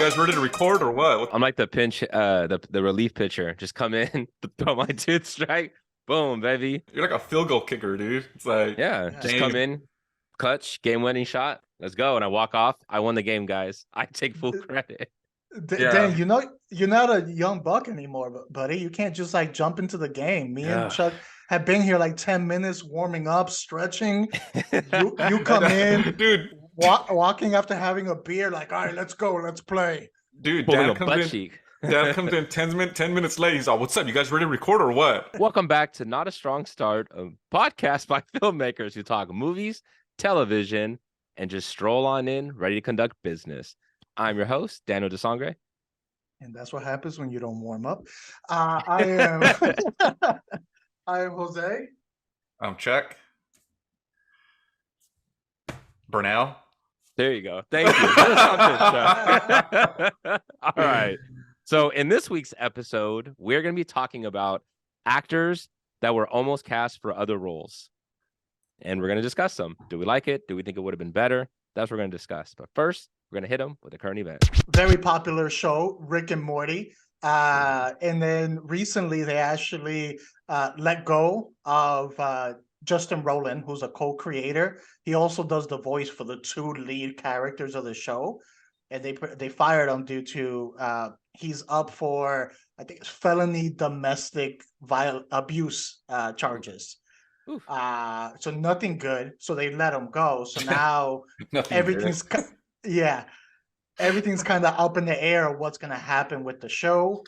guys ready to record or what? I'm like the pinch, the relief pitcher. Just come in, throw my tooth strike, boom, baby. You're like a field goal kicker, dude. It's like Yeah, just come game. in, clutch, game-winning shot. Let's go. And I walk off. I won the game, guys. I take full credit. Yeah, Dan, you know you're not a young buck anymore, buddy. You can't just like jump into the game. Me and Ugh. Chuck have been here like 10 minutes warming up, stretching. You come in, dude. walking after having a beer, like, all right, let's go, let's play. Dude, Pulling Dan a comes butt in. cheek. Dan comes in 10 minutes late. He's all, "What's up? You guys ready to record or what?" Welcome back to Not a Strong Start, a podcast by filmmakers who talk movies, television, and just stroll on in, ready to conduct business. I'm your host, Daniel Sangre. And that's what happens when you don't warm up. I am I am Jose. I'm Chuck. Bernal. There you go. Thank you. There's something, Chuck. All right. So in this week's episode, we're going to be talking about actors that were almost cast for other roles. And we're going to discuss them. Do we like it? Do we think it would have been better? That's what we're going to discuss. But first, we're going to hit them with a current event. Very popular show, Rick and Morty. And then recently they actually let go of Justin Roiland, who's a co-creator. He also does the voice for the two lead characters of the show. And they fired him due to he's up for, I think it's felony domestic abuse charges. So nothing good. So they let him go. So now everything's everything's kind of up in the air of what's going to happen with the show.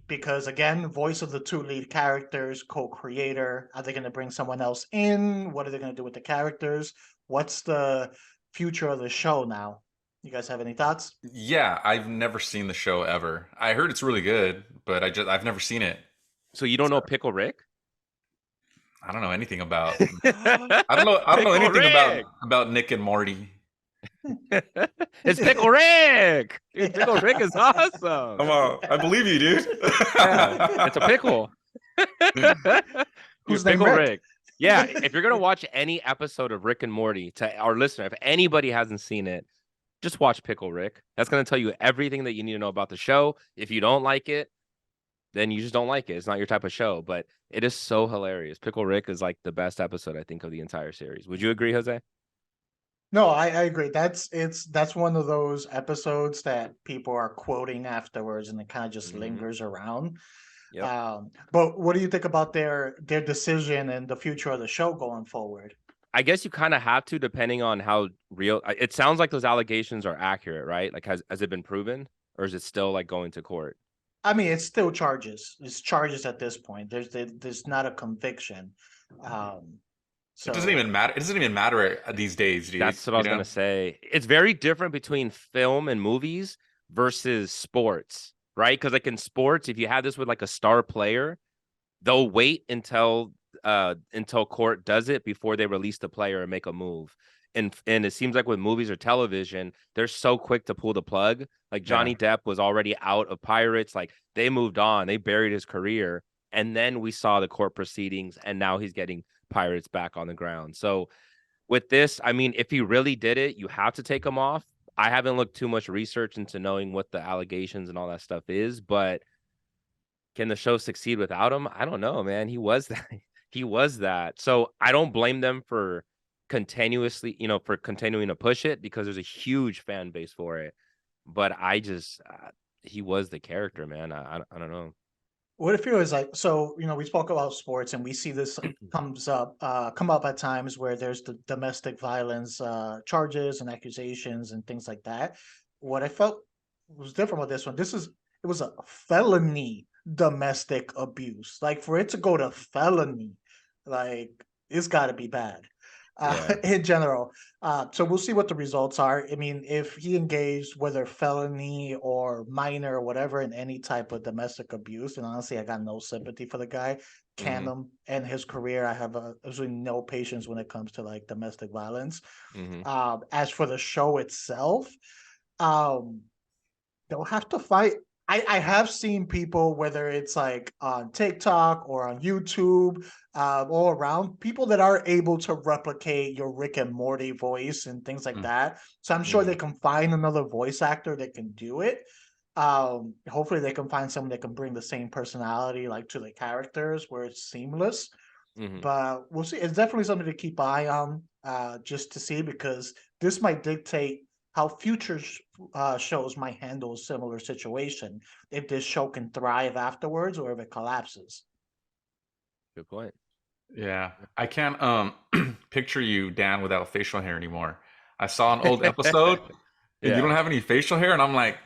Because again, voice of the two lead characters, co-creator, are they going to bring someone else in? What are they going to do with the characters? What's the future of the show now? You guys have any thoughts? Yeah, I've never seen the show ever. I heard it's really good, but I've never seen it. So you don't know Pickle Rick? I don't know anything about. I don't know anything about Nick and Morty. It's Pickle Rick. Dude, Pickle Rick is awesome. Come on, I believe you, dude. Yeah, it's a pickle. Who's Pickle named Rick? Yeah, if you're gonna watch any episode of Rick and Morty, to our listener, if anybody hasn't seen it, just watch Pickle Rick. That's gonna tell you everything that you need to know about the show. If you don't like it, then you just don't like it. It's not your type of show, but it is so hilarious. Pickle Rick is like the best episode, I think, of the entire series. Would you agree, Jose? No, I agree. That's one of those episodes that people are quoting afterwards, and it kind of just lingers around. Yep. But what do you think about their decision and the future of the show going forward? I guess you kind of have to, depending on how real. It sounds like those allegations are accurate, right? Like, has it been proven, or is it still like going to court? I mean, it's still charges. It's charges at this point. There's not a conviction. So It doesn't even matter. It doesn't even matter these days, dude. That's what I was gonna say. It's very different between film and movies versus sports, right? Because like in sports, if you have this with like a star player, they'll wait until court does it before they release the player and make a move. And it seems like with movies or television, they're so quick to pull the plug. Like Johnny Depp was already out of Pirates. Like they moved on, they buried his career, and then we saw the court proceedings, and now he's getting Pirates back on the ground. So with this, I mean, if he really did it, you have to take him off. I haven't looked too much research into knowing what the allegations and all that stuff is, but can the show succeed without him? I don't know, man. He was that. He was that. So I don't blame them for continuously, for continuing to push it, because there's a huge fan base for it. But I just, he was the character, man. I don't know. what it feels like, so we spoke about sports, and we see this come up at times where there's the domestic violence charges and accusations and things like that. What I felt was different with this one, it was a felony domestic abuse. Like, for it to go to felony, like, it's got to be bad. In general. So we'll see what the results are. I mean, if he engaged, whether felony or minor or whatever, in any type of domestic abuse, and honestly, I got no sympathy for the guy. Can him and his career. I have absolutely no patience when it comes to like domestic violence. As for the show itself, they'll have to fight I have seen people, whether it's like on TikTok or on YouTube, all around, people that are able to replicate your Rick and Morty voice and things like Mm. that. So I'm sure they can find another voice actor that can do it. Hopefully they can find someone that can bring the same personality like to the characters where it's seamless. Mhm. But we'll see. It's definitely something to keep eye on, just to see, because this might dictate how future shows might handle a similar situation, if this show can thrive afterwards or if it collapses. Good point. Yeah, I can't picture you, Dan, without facial hair anymore. I saw an old episode, and you don't Yeah. have any facial hair, and I'm like,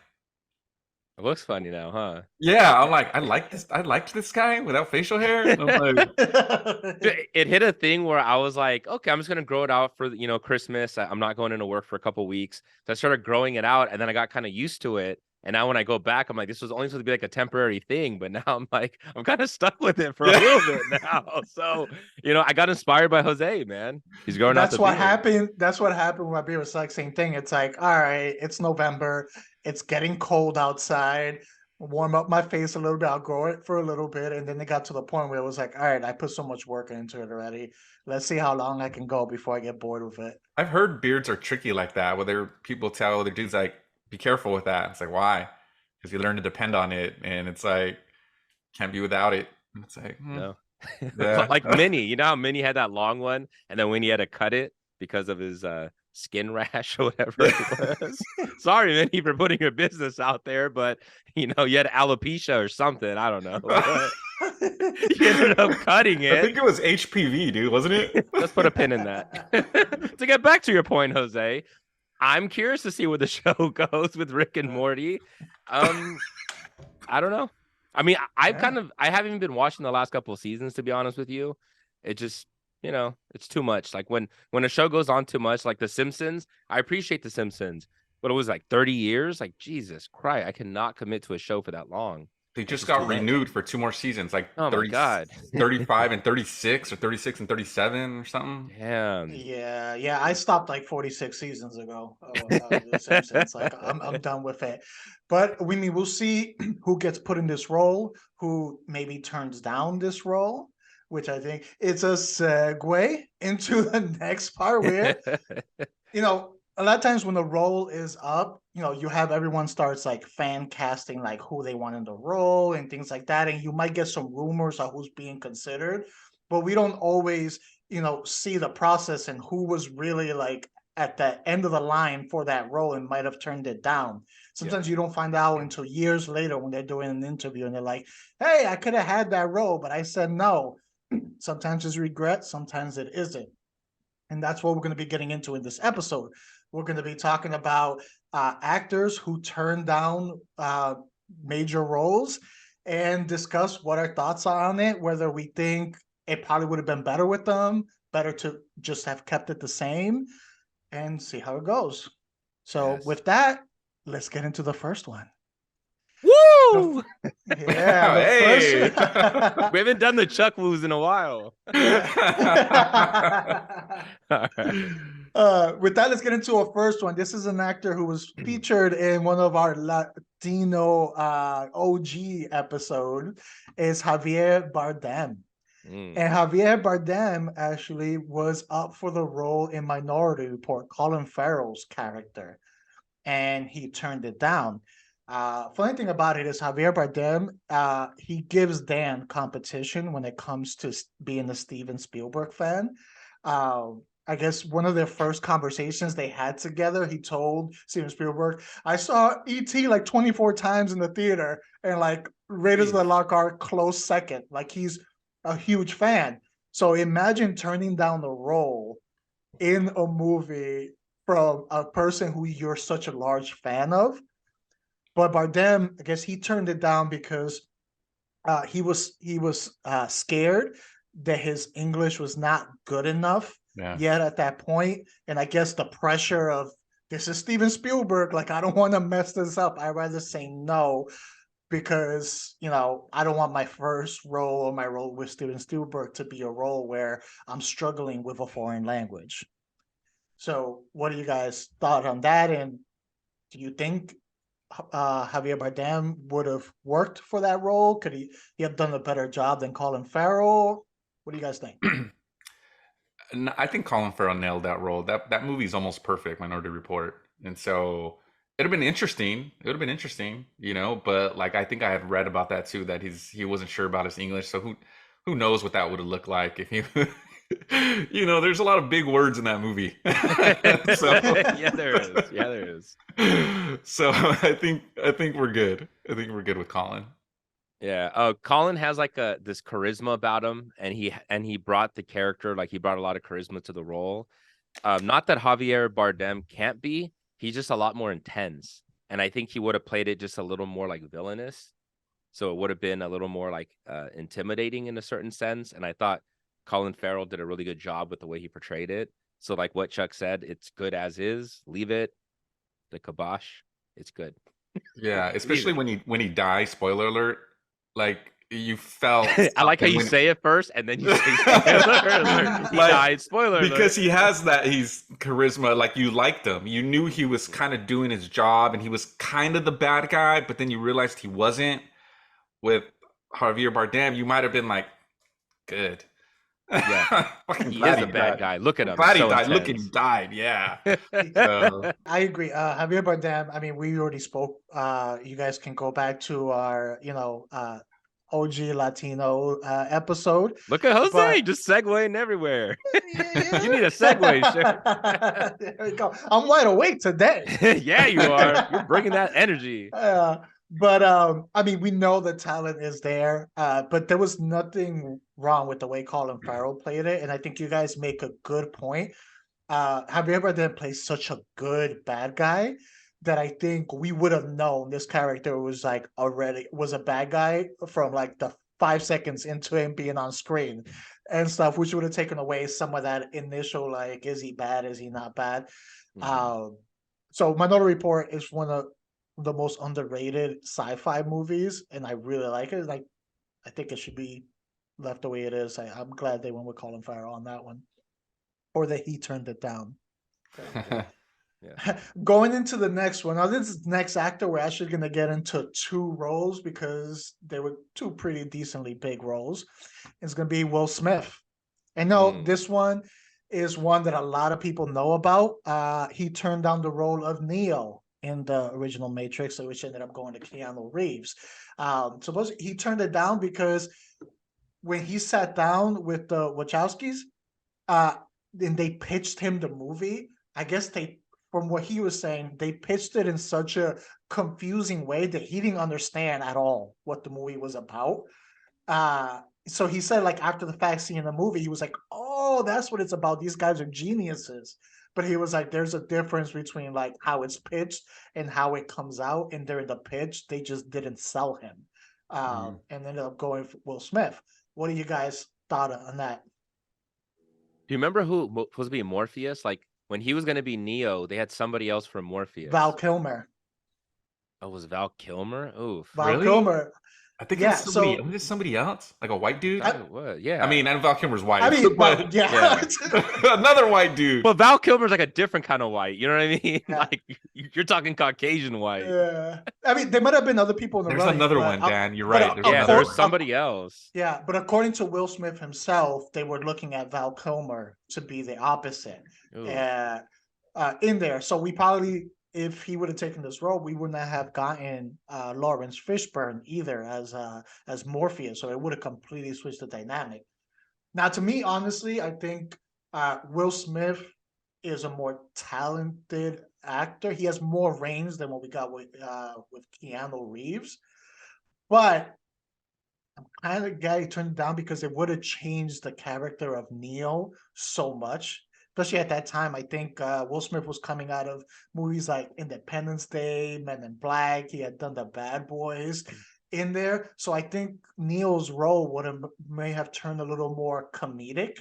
It looks funny now, huh? yeah, I'm like, I like this. I liked this guy without facial hair. And I'm like, It hit a thing where I was like, okay, I'm just gonna grow it out for Christmas. I'm not going into work for a couple weeks. So I started growing it out, and then I got kind of used to it. And now when I go back, I'm like, this was only supposed to be like a temporary thing, but now I'm like, I'm kind of stuck with it for a yeah. little bit now. So I got inspired by Jose, man. He's growing out the That's what beard. happened. That's what happened with my beer. It's like same thing. It's like, all right, it's November. It's getting cold outside. Warm up my face a little bit. I'll grow it for a little bit. And then it got to the point where it was like, all right, I put so much work into it already. Let's see how long I can go before I get bored with it. I've heard beards are tricky like that, where people tell other dudes like, be careful with that. It's like, why? Because you learn to depend on it, and it's like, can't be without it. And it's like, No. yeah. Like Minnie, you know how Minnie had that long one, and then when he had to cut it because of his skin rash or whatever it was. Sorry, Minnie, for putting your business out there, but you had alopecia or something. I don't know. But you ended up cutting I it. think it was HPV, dude, wasn't it? Let's put a pin in that. To get back to your point, Jose, I'm curious to see where the show goes with Rick and Morty. I don't know. I mean, I haven't even been watching the last couple of seasons, to be honest with you. It just, it's too much. Like when a show goes on too much, like The Simpsons, I appreciate The Simpsons, but it was like 30 years. Like, Jesus Christ, I cannot commit to a show for that long. They It's just just too got much. renewed for 2 more seasons, like Oh my 30, God. 35 and 36, or 36 and 37 or something. Damn. Yeah. I stopped like 46 seasons ago. The Simpsons. Like I'm done with it. But we'll see who gets put in this role, who maybe turns down this role, which I think it's a segue into the next part where a lot of times when the role is up, you have everyone starts like fan casting, like who they want in the role and things like that. And you might get some rumors of who's being considered, but we don't always, see the process and who was really like at the end of the line for that role and might have turned it down. Sometimes you don't find out until years later when they're doing an interview and they're like, hey, I could have had that role, but I said no. Sometimes it's regret, sometimes it isn't. And that's what we're going to be getting into in this episode. We're going to be talking about actors who turned down major roles and discuss what our thoughts are on it, whether we think it probably would have been better with them, better to just have kept it the same, and see how it goes. So Yes. with that, let's get into the first one. Woo! Yeah, the Hey! first. We haven't done the Chuck woos in a while. All right. With that, let's get into our first one. This is an actor who was featured in one of our Latino OG episode. Is Javier Bardem. And Javier Bardem actually was up for the role in Minority Report, Colin Farrell's character, and he turned it down. Funny thing about it is Javier Bardem, he gives Dan competition when it comes to being a Steven Spielberg fan. I guess one of their first conversations they had together, he told Steven Spielberg, I saw E.T. like 24 times in the theater, and like Raiders of the Lost Ark close second. Like he's a huge fan. So imagine turning down the role in a movie from a person who you're such a large fan of. But Bardem, I guess he turned it down because he was scared that his English was not good enough yet at that point. And I guess the pressure of this is Steven Spielberg, like I don't want to mess this up. I'd rather say no, because I don't want my first role or my role with Steven Spielberg to be a role where I'm struggling with a foreign language. So what do you guys thought on that? And do you think Javier Bardem would have worked for that role? Could he have done a better job than Colin Farrell? What do you guys think? I think Colin Farrell nailed that role. That movie's almost perfect, Minority Report, and so it'd have been interesting. It would have been interesting, But like I think I had read about that too, that he wasn't sure about his English. So who knows what that would have looked like if he, there's a lot of big words in that movie. So Yeah, there is. Yeah, there is. so I think we're good. I think we're good with Colin. Yeah. Colin has like this charisma about him, and he brought the character, like he brought a lot of charisma to the role. Not that Javier Bardem can't be, he's just a lot more intense. And I think he would have played it just a little more like villainous. So it would have been a little more like intimidating in a certain sense. And I thought Colin Farrell did a really good job with the way he portrayed it. So like what Chuck said, it's good as is. Leave it. The kibosh. It's good. Yeah, especially when he dies, spoiler alert, like you felt I like how you say it first and then you say spoiler alert. He died, spoiler alert. Because he has he's charisma, like you liked him. You knew he was kind of doing his job and he was kind of the bad guy, but then you realized he wasn't. With Javier Bardem, you might have been like, good. Yeah. He is a bad guy. Look at him. Glad he died. Look, he died. Yeah. So. I agree. Javier Bardem, I mean, we already spoke. You guys can go back to our, OG Latino episode. Look at Jose, just segueing everywhere. You need a segue, sure. There we go. I'm wide awake today. Yeah, you are. You're bringing that energy. But I mean, we know the talent is there, but there was nothing wrong with the way Colin Farrell played it, and I think you guys make a good point. Javier Bardem plays such a good bad guy that I think we would have known this character was was a bad guy from like the 5 seconds into him being on screen and stuff, which would have taken away some of that initial like, is he bad? Is he not bad? Mm-hmm. So Minority Report is one of the most underrated sci-fi movies, and I really like it. Like, I think it should be left the way it is. I'm glad they went with Colin Farrell on that one, or that he turned it down. Yeah. Going into the next one, now this next actor, we're actually going to get into two roles because they were two pretty decently big roles. It's going to be Will Smith. And no, this one is one that a lot of people know about. He turned down the role of Neo in the original Matrix, which ended up going to Keanu Reeves. Suppose he turned it down because when he sat down with the Wachowskis, and they pitched him the movie, I guess from what he was saying, they pitched it in such a confusing way that he didn't understand at all what the movie was about. So he said, like, after the fact, seeing the movie, he was like, oh, that's what it's about. These guys are geniuses. But he was like, there's a difference between like how it's pitched and how it comes out. And during the pitch, they just didn't sell him. And ended up going for Will Smith. What do you guys thought on that? Do you remember who was supposed to be Morpheus? Like, when he was going to be Neo, they had somebody else from Morpheus. Val Kilmer. Oh, was Val Kilmer? Oof. Val Kilmer. I think it's somebody else, like a white dude. What? Yeah. I mean, and Val Kilmer's white. I mean, but yeah. Another white dude. But Val Kilmer's like a different kind of white. You know what I mean? Yeah. Like, you're talking Caucasian white. Yeah. I mean, there might have been other people in the There's running. Another one, Dan. You're right. There's somebody else. Yeah, but according to Will Smith himself, they were looking at Val Kilmer to be the opposite. In there. So we probably, if he would have taken this role, we would not have gotten Lawrence Fishburne either as Morpheus. So it would have completely switched the dynamic. Now, to me, honestly, I think Will Smith is a more talented actor. He has more range than what we got with Keanu Reeves. But I'm kind of glad he turned it down because it would have changed the character of Neo so much. Especially at that time, I think Will Smith was coming out of movies like Independence Day, Men in Black. He had done the Bad Boys in there. So I think Neo's role may have turned a little more comedic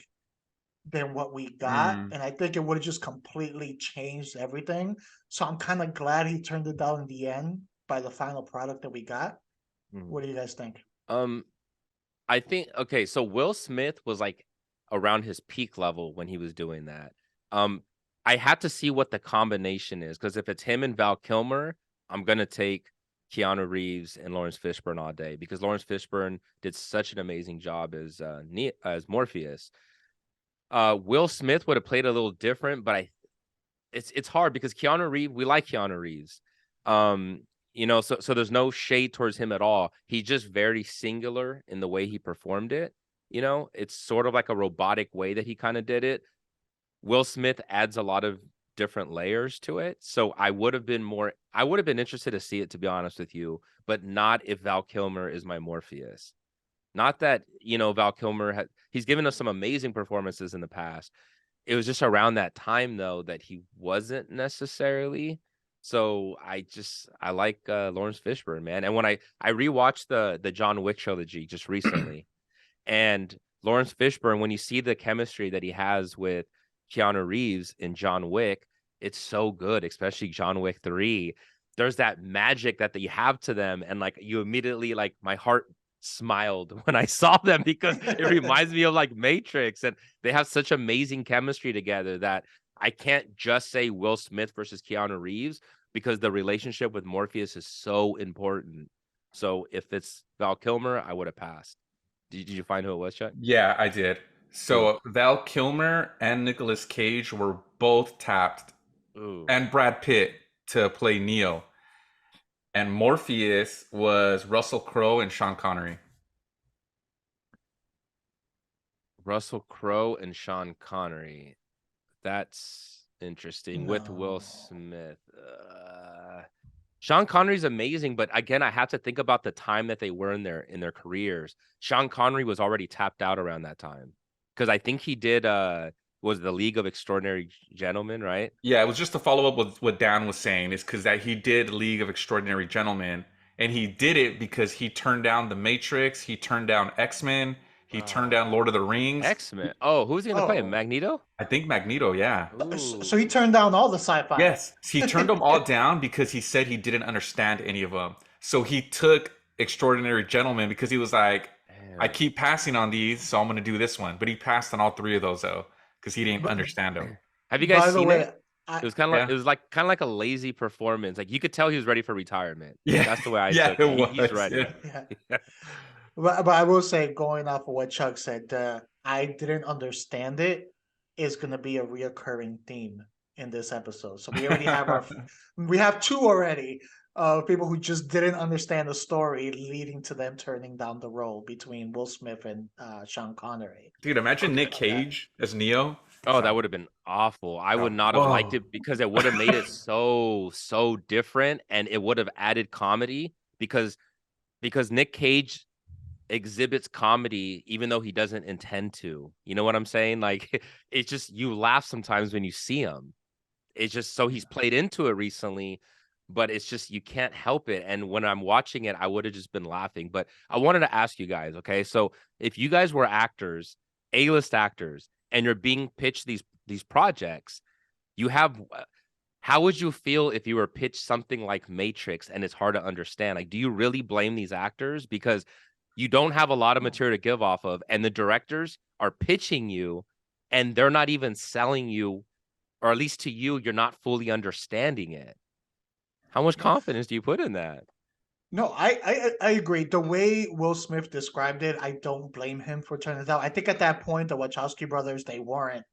than what we got. And I think it would have just completely changed everything. So I'm kind of glad he turned it down in the end by the final product that we got. What do you guys think? I think, okay, so Will Smith was like around his peak level when he was doing that. I had to see what the combination is, because if it's him and Val Kilmer, I'm gonna take Keanu Reeves and Lawrence Fishburne all day because Lawrence Fishburne did such an amazing job as Morpheus. Will Smith would have played a little different, but it's hard because Keanu Reeves, we like Keanu Reeves. Um, so there's no shade towards him at all. He's just very singular in the way he performed it. It's sort of like a robotic way that he kind of did it. Will Smith adds a lot of different layers to it. So I would have been interested to see it, to be honest with you, but not if Val Kilmer is my Morpheus. Not that, Val Kilmer he's given us some amazing performances in the past. It was just around that time though that he wasn't necessarily. So I like Lawrence Fishburne, man. And when I rewatched the John Wick trilogy just recently, and Lawrence Fishburne, when you see the chemistry that he has with Keanu Reeves in John Wick, it's so good, especially John Wick 3. There's that magic that you have to them, and like you immediately, like, my heart smiled when I saw them because it reminds me of like Matrix, and they have such amazing chemistry together that I can't just say Will Smith versus Keanu Reeves because the relationship with Morpheus is so important. So if it's Val Kilmer, I would have passed. Did you find who it was, Chuck? Yeah, I did. Who? So Val Kilmer and Nicolas Cage were both tapped, Ooh, and Brad Pitt to play Neo. And Morpheus was Russell Crowe and Sean Connery. Russell Crowe and Sean Connery. That's interesting with Will No. Smith. Sean Connery's amazing, but again, I have to think about the time that they were in their careers. Sean Connery was already tapped out around that time because I think he did was the League of Extraordinary Gentlemen, right? Yeah, it was just to follow up with what Dan was saying, is because that he did League of Extraordinary Gentlemen, and he did it because he turned down The Matrix, he turned down X-Men, he turned down Lord of the Rings. X-Men. Oh, who's he gonna play? Oh, Magneto? I think Magneto, yeah. so he Ooh. turned down all the sci-fi. Yes, he turned them all down because he said he didn't understand any of them. So he took Extraordinary Gentlemen because he was like, I Damn. keep passing on these, so I'm going to do this one. But he passed on all three of those though because he didn't But understand them. Have you guys by the seen it? way, I Yeah, It was like kind of like a lazy performance. Like you could tell he was ready for retirement. yeah, That's the way I yeah. took It it. He's was. Yeah. ready. yeah. But I will say, going off of what Chuck said, I didn't understand it is going to be a reoccurring theme in this episode. So we already have we have two already of people who just didn't understand the story, leading to them turning down the role between Will Smith and Sean Connery. Dude, imagine Talking Nick about that. Cage as Neo. Oh, that So, would have been awful. I would oh, not have liked whoa. it because it would have made it so different, and it would have added comedy because Nick Cage exhibits comedy even though he doesn't intend to. You know what I'm saying? Like it's just you laugh sometimes when you see him. It's just so he's played into it recently, but it's just you can't help it. And when I'm watching it, I would have just been laughing. But I wanted to ask you guys, okay? So if you guys were actors, A-list actors, and you're being pitched these projects, you have how would you feel if you were pitched something like Matrix and it's hard to understand? Like, do you really blame these actors because you don't have a lot of material to give off of, and the directors are pitching you, and they're not even selling you, or at least to you, you're not fully understanding it. How much confidence do you put in that? No, I agree. The way Will Smith described it, I don't blame him for turning it down. I think at that point, the Wachowski brothers, they weren't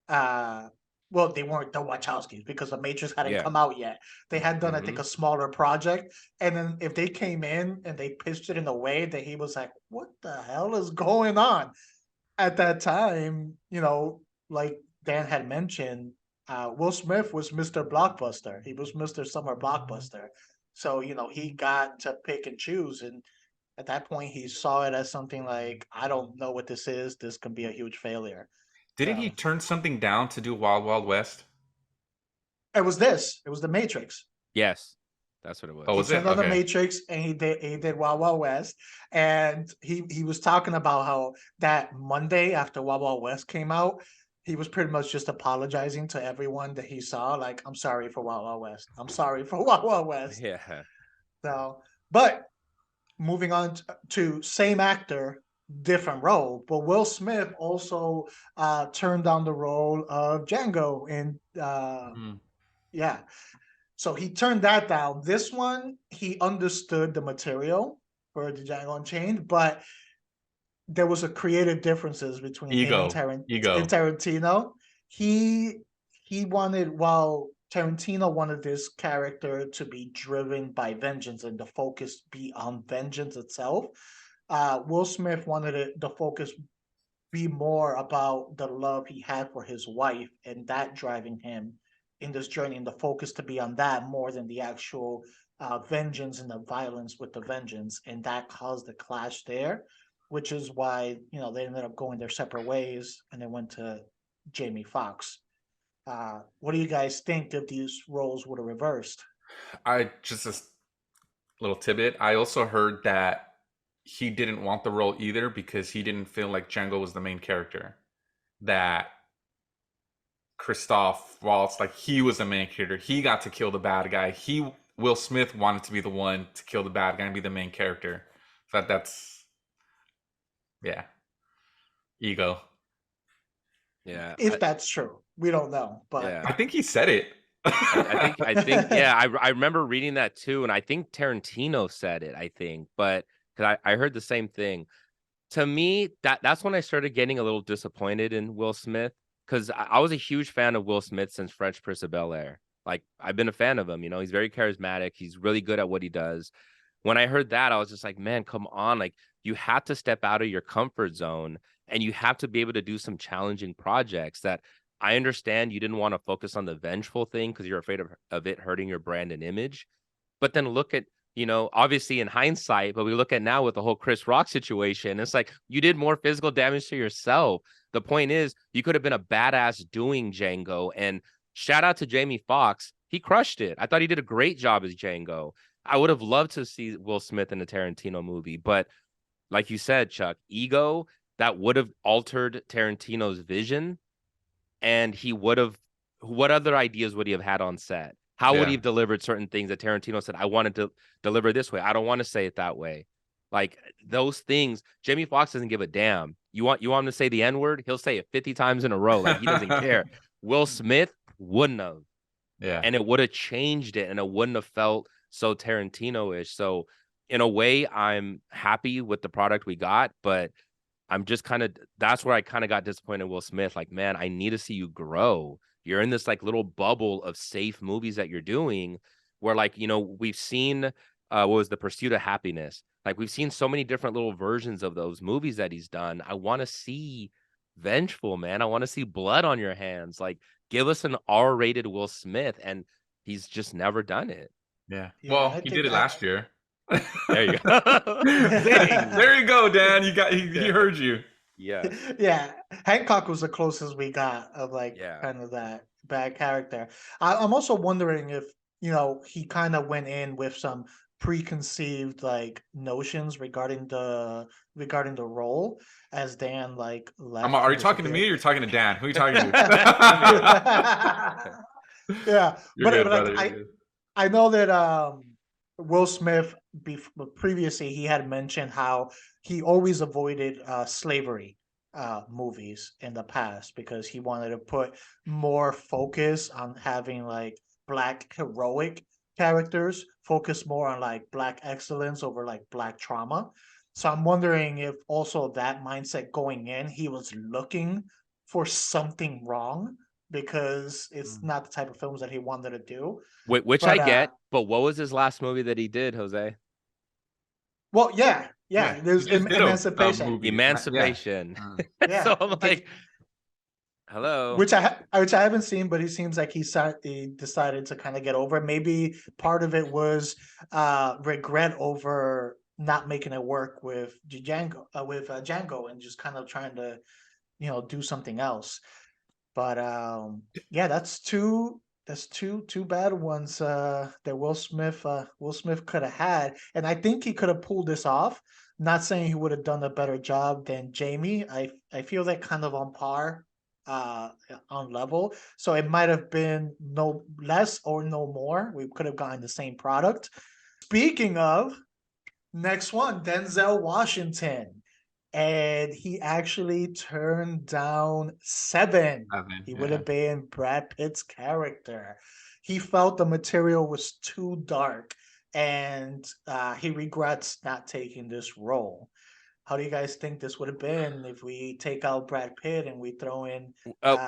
uh well, they weren't the Wachowskis because the Matrix hadn't Yeah. come out yet. They had done, I think, Mm-hmm. a smaller project. And then if they came in and they pitched it in a way that he was like, what the hell is going on? At that time, like Dan had mentioned, Will Smith was Mr. Blockbuster. He was Mr. Summer Blockbuster. So, he got to pick and choose. And at that point, he saw it as something like, I don't know what this is. This can be a huge failure. Didn't he So turn something down to do Wild Wild West? it was this. It was the Matrix. Yes, that's what it Oh, He was. was it? turned on the Okay. Matrix and he did Wild Wild West. And he was talking about how that Monday after Wild Wild West came out, he was pretty much just apologizing to everyone that he saw, like, I'm sorry for Wild Wild West. I'm sorry for Wild Wild West. Yeah. So, but moving on to same actor, different role. But Will Smith also turned down the role of Django in Mm. yeah. So he turned that down. This one, he understood the material for the Django Unchained, but there was a creative differences between him and Ego. Tarantino. He wanted, while Tarantino wanted this character to be driven by vengeance and the focus be on vengeance itself. Will Smith wanted the focus be more about the love he had for his wife and that driving him in this journey, and the focus to be on that more than the actual vengeance and the violence with the vengeance, and that caused the clash there, which is why they ended up going their separate ways and they went to Jamie Foxx. What do you guys think if these roles would have reversed? I just a little tidbit. I also heard that he didn't want the role either because he didn't feel like Django was the main character. That Christoph Waltz, like he was the main character. He got to kill the bad guy. Will Smith wanted to be the one to kill the bad guy and be the main character. So that's yeah, ego. Yeah, If that's true, we don't know, but yeah. I think he said it. I think, yeah, I remember reading that too, and I think Tarantino said it. I think, but because I heard the same thing. To me, that's when I started getting a little disappointed in Will Smith, because I was a huge fan of Will Smith since Fresh Prince of Bel-Air. Like, I've been a fan of him. He's very charismatic. He's really good at what he does. When I heard that, I was just like, man, come on! Like, you have to step out of your comfort zone, and you have to be able to do some challenging projects that. I understand you didn't want to focus on the vengeful thing because you're afraid of it hurting your brand and image. But then look at, obviously in hindsight, but we look at now with the whole Chris Rock situation, it's like you did more physical damage to yourself. The point is, you could have been a badass doing Django. And shout out to Jamie Foxx. He crushed it. I thought he did a great job as Django. I would have loved to see Will Smith in a Tarantino movie. But like you said, Chuck, ego, that would have altered Tarantino's vision. And he would have, what other ideas would he have had on set? How would he have delivered certain things that Tarantino said, I wanted to deliver this way. I don't want to say it that way. Like those things, Jamie Foxx doesn't give a damn. You want him to say the N-word? He'll say it 50 times in a row. Like he doesn't care. Will Smith wouldn't have. Yeah. And it would have changed it and it wouldn't have felt so Tarantino-ish. So in a way, I'm happy with the product we got, but I'm just that's where I kind of got disappointed in Will Smith. Like, man, I need to see you grow. You're in this like little bubble of safe movies that you're doing where like, we've seen, what was The Pursuit of Happiness? Like we've seen so many different little versions of those movies that he's done. I want to see vengeful, man. I want to see blood on your hands. Like give us an R-rated Will Smith. And he's just never done it. Yeah. Yeah, Well, he did it last year. There you go. There you go, Dan. He heard you. Yeah. Yeah. Hancock was the closest we got of like kind of that bad character. I'm also wondering if, he kind of went in with some preconceived like notions regarding the role as Dan like left. Are you talking to me or you're talking to Dan? Who are you talking to? Yeah. You're good, but brother. like, I know that Will Smith previously he had mentioned how he always avoided slavery movies in the past because he wanted to put more focus on having like black heroic characters, focus more on like black excellence over like black trauma. So I'm wondering if also that mindset going in, he was looking for something wrong because it's not the type of films that he wanted to do. Which I get, but what was his last movie that he did, Jose? Well, yeah. There's Emancipation. Emancipation. Yeah. So I'm like, hello. Which I haven't seen, but he seems like he decided to kind of get over it. Maybe part of it was regret over not making it work with Django, and just kind of trying to, do something else. But yeah, that's two bad ones that Will Smith could have had, and I think he could have pulled this off. Not saying he would have done a better job than Jamie. I feel they're kind of on par, on level. So it might have been no less or no more. We could have gotten the same product. Speaking of, next one, Denzel Washington. and he actually turned down 7. Seven, He would yeah. have been Brad Pitt's character. He felt the material was too dark, and he regrets not taking this role. How do you guys think this would have been if we take out Brad Pitt and we throw in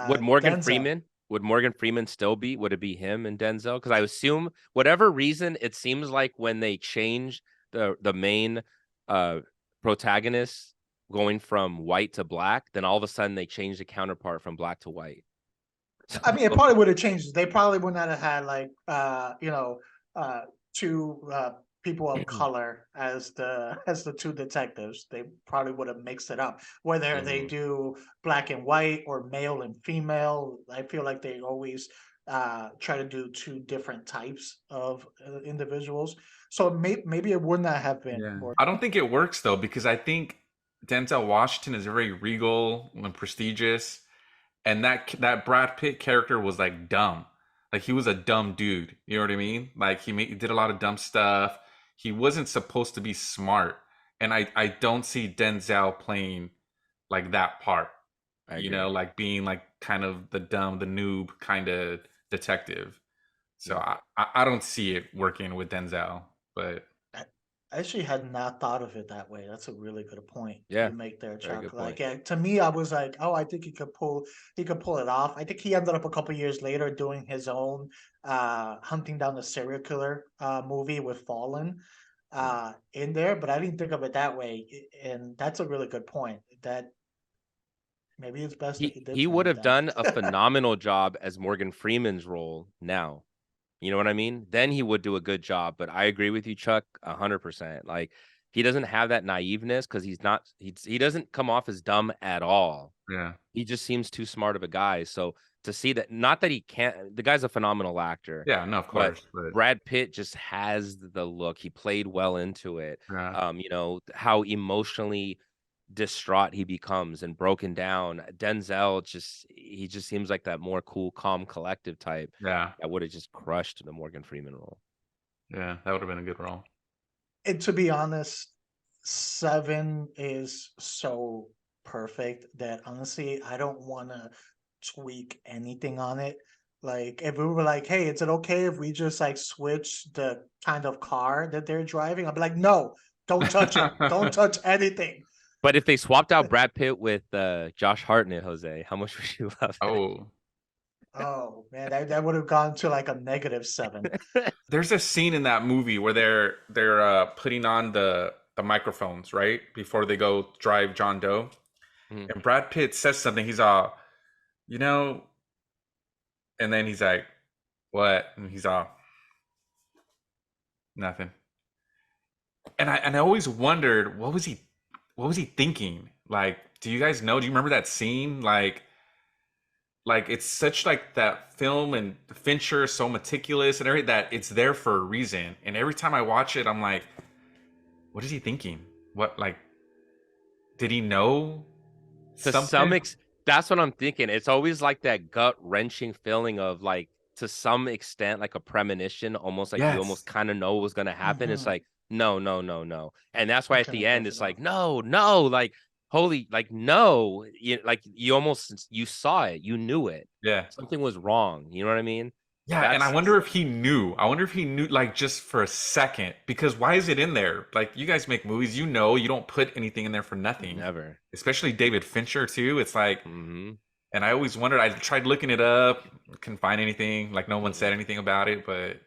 Would Morgan Denzel? Freeman? Would Morgan Freeman still be? Would it be him and Denzel? Because I assume whatever reason, it seems like when they change the main uh protagonist going from white to black, then all of a sudden they change the counterpart from black to white. I mean, it probably would have changed. They probably would not have had like two people of color as the two detectives. They probably would have mixed it up. Whether they Mhm. do black and white or male and female, I feel like they always try to do two different types of individuals. So maybe it would not have been Yeah. more. I don't think it works though, because I think Denzel Washington is very regal and prestigious, and that Brad Pitt character was like dumb. Like he was a dumb dude. You know what I mean? Like he did a lot of dumb stuff. He wasn't supposed to be smart, and I don't see Denzel playing like that part. I You know, agree. like being like kind of the dumb, the noob kind of detective. So Yeah. I don't see it working with Denzel, but I actually had not thought of it that way. That's a really good point Yeah. you make there, Very Chuck. good Like, point. yeah, to me, I was like, oh, I think he could pull it off. I think he ended up a couple years later doing his own hunting down the serial killer movie with Fallen Mm. in there, but I didn't think of it that way. And that's a really good point. That maybe it's best that he did He turn would it have down. done a phenomenal job as Morgan Freeman's role now. You know what I mean? Then he would do a good job. But I agree with you, Chuck, 100%. Like he doesn't have that naiveness because he doesn't come off as dumb at all. yeah. He just seems too smart of a guy. So to see that, not that he can't, the guy's a phenomenal actor, Yeah, no, of but course, but Brad Pitt just has the look. He played well into it. yeah. How emotionally distraught he becomes and broken down. Denzel he just seems like that more cool, calm, collective type Yeah. that would have just crushed the Morgan Freeman role. Yeah, that would have been a good role. And to be honest, 7 is so perfect that honestly, I don't want to tweak anything on it. Like, if we were like, hey, is it okay if we just like switch the kind of car that they're driving? I'd be like, no, don't touch it. Don't touch anything. But if they swapped out Brad Pitt with Josh Hartnett, Jose, how much would you love Oh, Oh man, that would have gone to like a -7. it? there's a scene in that movie where they're putting on the microphones, right? Before they go drive John Doe. Mhm. And Brad Pitt says something. He's all, you know, and then he's like, what? And he's all, nothing. And I always wondered, what was he thinking? Like, do you guys know? Do you remember that scene? Like it's such like that film, and Fincher is so meticulous and everything, that it's there for a reason. And every time I watch it, I'm like, what is he thinking? What, like, did he know To some something? ex That's what I'm thinking. It's always like that gut-wrenching feeling of like, to some extent, like a premonition, almost like you Yes. almost kind of know what's gonna happen. It's Hmm. like, no, no, no, no. And that's why I'm at trying the to end brush it's it like, off. no, no, like holy, like no. You almost you saw it, you knew it. Yeah. Something was wrong. You know what I mean? Yeah, and I That's wonder if he knew. I wonder if he knew, like, just for a second, because why is it in there? Like, you guys make movies, you know, you don't put anything in there for nothing. never. Especially David Fincher too. It's like, Hmm. and I always wondered. I tried looking it up, couldn't find anything. Like, no one said Hmm. anything about it. But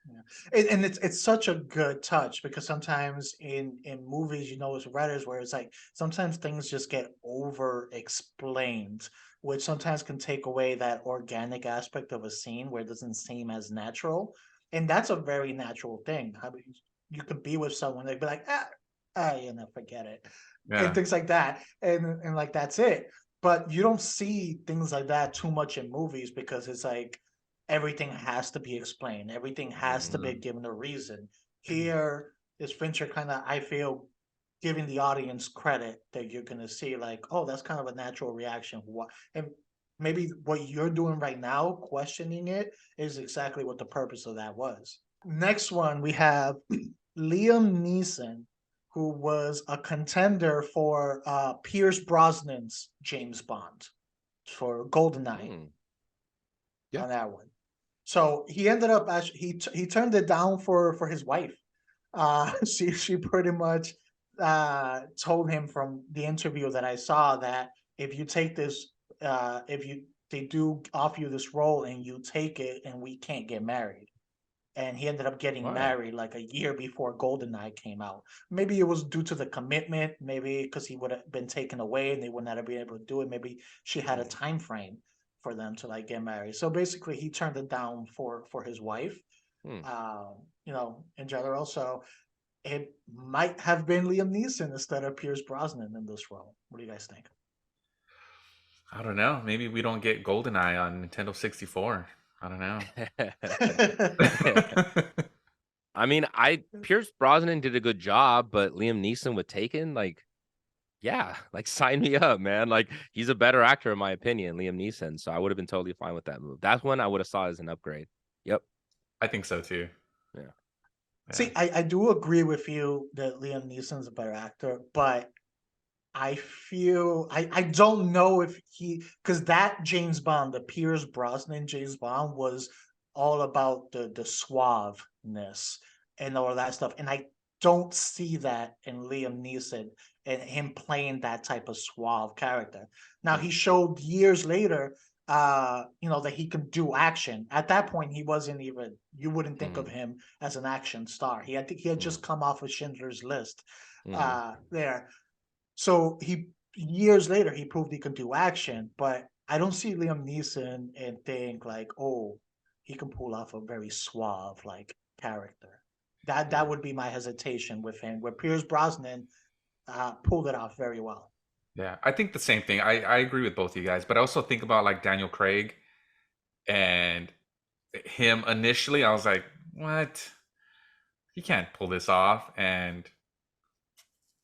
Yeah. And it's such a good touch because sometimes in movies, you know, as writers, where it's like sometimes things just get over explained, which sometimes can take away that organic aspect of a scene where it doesn't seem as natural. And that's a very natural thing. I mean, you could be with someone, they'd be like, you know, forget it, and yeah, things like that, and like that's it. But you don't see things like that too much in movies because it's like everything has to be explained. Everything has to be Hmm. given a reason. Here is Fincher kind of, I feel, giving the audience credit that you're going to see, like, oh, that's kind of a natural reaction. What and maybe what you're doing right now, questioning it, is exactly what the purpose of that was. Next one, we have Liam Neeson who was a contender for Pierce Brosnan's James Bond for GoldenEye Yeah. on that one. So he ended up actually he turned it down for his wife. She pretty much told him from the interview that I saw that if you take this, if you they do offer you this role and you take it, and we can't get married. And he ended up getting Why? married like a year before GoldenEye came out. Maybe it was due to the commitment, maybe because he would have been taken away and they would not have been able to do it. Maybe she had a time frame for them to like get married. So basically, he turned it down for his wife, Hmm. in general. So it might have been Liam Neeson instead of Pierce Brosnan in this role. What do you guys think? I don't know. Maybe we don't get GoldenEye on Nintendo 64. I don't know. I mean, Pierce Brosnan did a good job, but Liam Neeson with Taken, like, yeah, like sign me up, man. Like, he's a better actor in my opinion, Liam Neeson. So I would have been totally fine with that move. That's one I would have saw as an upgrade. Yep. I think so too. Yeah. Yeah. See, I do agree with you that Liam Neeson's a better actor, but I feel I don't know if he because that James Bond, the Pierce Brosnan James Bond, was all about the suaveness and all that stuff, and I don't see that in Liam Neeson and him playing that type of suave character. Now he showed years later, that he can do action. At that point, he wasn't even you wouldn't think of Mm, him as an action star. He had mm, just come off of Schindler's List, mm. there. So he years later he proved he can do action, but I don't see Liam Neeson and think like, oh, he can pull off a very suave like character. That Yeah. would be my hesitation with him. Where Pierce Brosnan pulled it off very well. Yeah. I think the same thing. I agree with both of you guys, but I also think about like Daniel Craig and him initially. I was like, what? He can't pull this off. And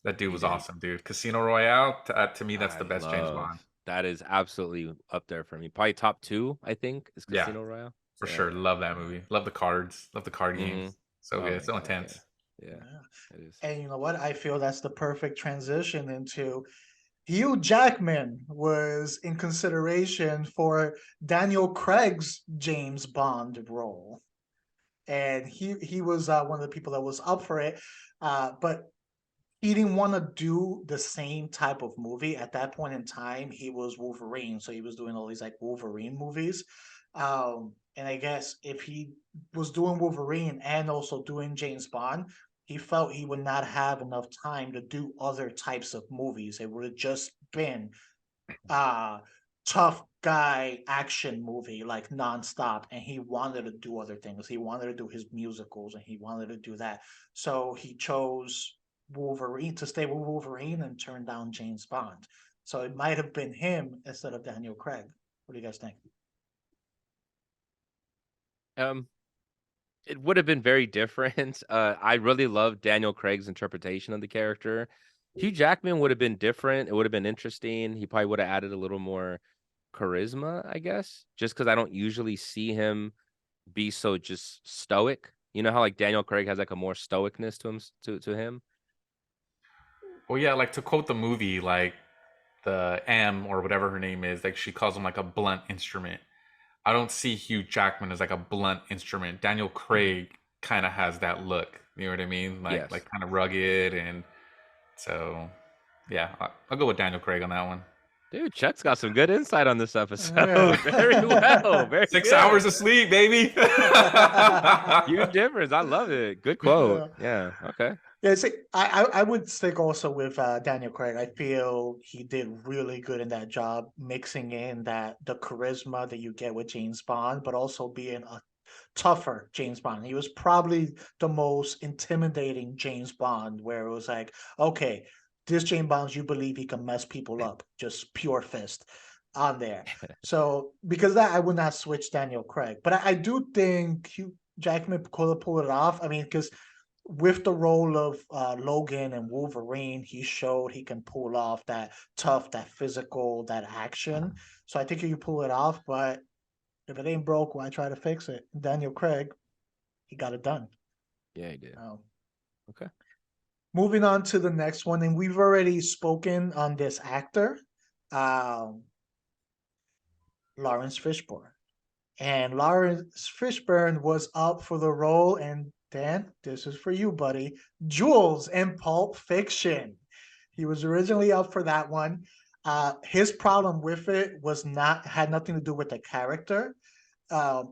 that dude He was did. awesome, dude. Casino Royale, to me, that's I the best James Bond. love that is absolutely up there for me. Probably top two, I think, is Yeah, Casino Royale. for Yeah. sure. Love that movie. Love the cards. Love the card Mm-hmm. games. So Oh good. my So god, intense. yeah. Yeah, Yeah. it is. And you know what? I feel that's the perfect transition into Hugh Jackman was in consideration for Daniel Craig's James Bond role. And he was one of the people that was up for it, but he didn't want to do the same type of movie at that point in time. He was Wolverine, so he was doing all these like Wolverine movies. And I guess if he was doing Wolverine and also doing James Bond, he felt he would not have enough time to do other types of movies. It would have just been uh tough guy action movie like nonstop, and he wanted to do other things. He wanted to do his musicals and he wanted to do that. So he chose Wolverine to stay with Wolverine and turn down James Bond. So it might have been him instead of Daniel Craig. What do you guys think? Um, it would have been very different. I really love Daniel Craig's interpretation of the character. Hugh Jackman would have been different. It would have been interesting. He probably would have added a little more charisma, I guess, just because I don't usually see him be so just stoic. You know how like Daniel Craig has like a more stoicness to him to him. Well, yeah, like to quote the movie, like the M or whatever her name is, like she calls him like a blunt instrument. I don't see Hugh Jackman as like a blunt instrument. Daniel Mhm. Craig kind of has that look. You know what I mean? Yes. Like kind of rugged, and so yeah, I'll go with Daniel Craig on that one. Dude, Chuck's got some good insight on this episode. Very well. Yeah. Very 6 hours good. of sleep, baby. Huge difference. I love it. Good quote. Yeah. Yeah. Okay. Yeah, see, I would stick also with Daniel Craig. I feel he did really good in that job, mixing in that the charisma that you get with James Bond, but also being a tougher James Bond. He was probably the most intimidating James Bond, where it was like, okay, this James Bond, you believe he can mess people up, just pure fist on there. So because of that, I would not switch Daniel Craig, but I do think Hugh Jackman could have pulled it off. I mean, because with the role of Logan and Wolverine, he showed he can pull off that tough, that physical, that action. So I think he can pull it off, but if it ain't broke, why try to fix it? Daniel Craig, he got it done. Yeah, he did. Um, Okay. moving on to the next one, and we've already spoken on this actor, um, Lawrence Fishburne. And Lawrence Fishburne was up for the role, and Dan, this is for you, buddy. Jules in Pulp Fiction. He was originally up for that one. His problem with it was not had nothing to do with the character.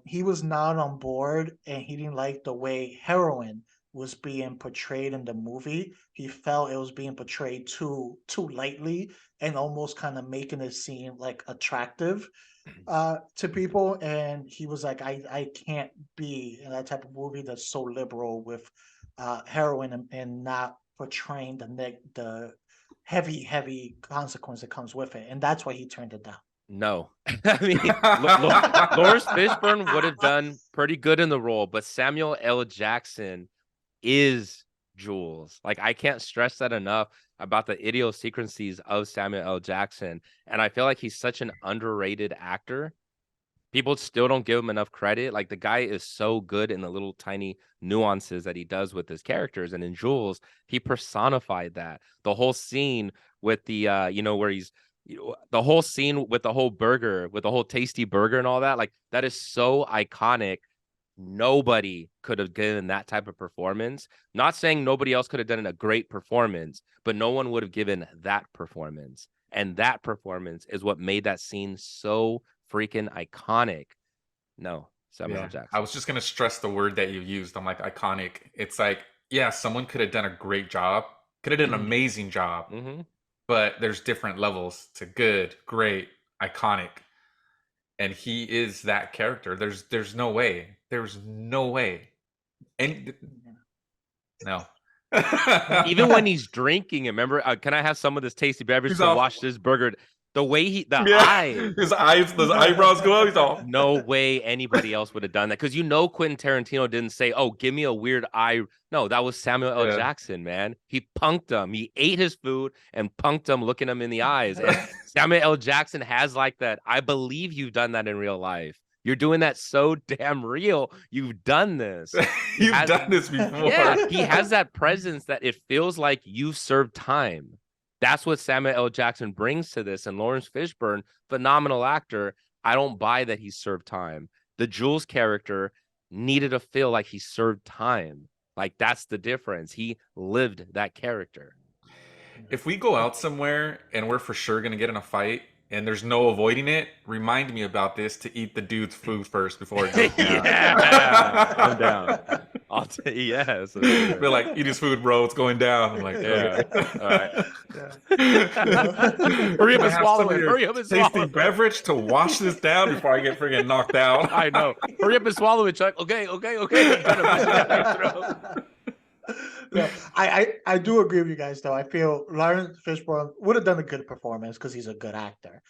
He was not on board, and he didn't like the way heroin was being portrayed in the movie. He felt it was being portrayed too lightly and almost kind of making it seem like attractive to people. And he was like, I can't be in that type of movie that's so liberal with heroin and not portraying the heavy consequence that comes with it. And that's why he turned it down. No, I mean, Lawrence Fishburne would have done pretty good in the role, but Samuel L. Jackson is Jules. Like, I can't stress that enough about the idiosyncrasies of Samuel L. Jackson. And I feel like he's such an underrated actor. People still don't give him enough credit. Like, the guy is so good in the little tiny nuances that he does with his characters. And in Jules, he personified that. The whole scene with the, where he's, the whole scene with the whole burger, with the whole tasty burger and all that, like, that is so iconic. Nobody could have given that type of performance. Not saying nobody else could have done a great performance, but no one would have given that performance. And that performance is what made that scene so freaking iconic. No, Samuel L. Jackson. I was just gonna stress the word that you used. I'm like, iconic. It's like, yeah, someone could have done a great job, could have done an amazing job, but there's different levels to good, great, iconic. And he is that character. There's no way. There's no way. And no. Even when he's drinking, remember, can I have some of this tasty beverage to wash this burger? The way his eyebrows go out. He's all, no way anybody else would have done that. Because Quentin Tarantino didn't say, "Oh, give me a weird eye." No, that was Samuel L. Jackson, man. He punked him. He ate his food and punked him, looking him in the eyes. And Samuel L. Jackson has like that. I believe you've done that in real life. You're doing that so damn real. You've done this. You've done this before. Yeah, he has that presence that it feels like you've served time. That's what Samuel L. Jackson brings to this. And Lawrence Fishburne, phenomenal actor. I don't buy that he served time. The Jules character needed to feel like he served time. Like, that's the difference. He lived that character. If we go out somewhere and we're for sure going to get in a fight and there's no avoiding it, remind me about this to eat the dude's food first before it goes down. Yeah, I'm down. I'll tell you, yes. Be like, eat his food, bro. It's going down. I'm like, yeah. All right. Hurry up and swallow it. Hurry up and swallow it. Tasty beverage to wash this down before I get friggin' knocked out. I know. Hurry up and swallow it, Chuck. Okay. No, I do agree with you guys, though. I feel Lawrence Fishburne would have done a good performance because he's a good actor,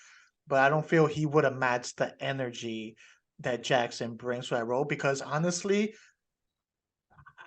but I don't feel he would have matched the energy that Jackson brings to that role. Because honestly,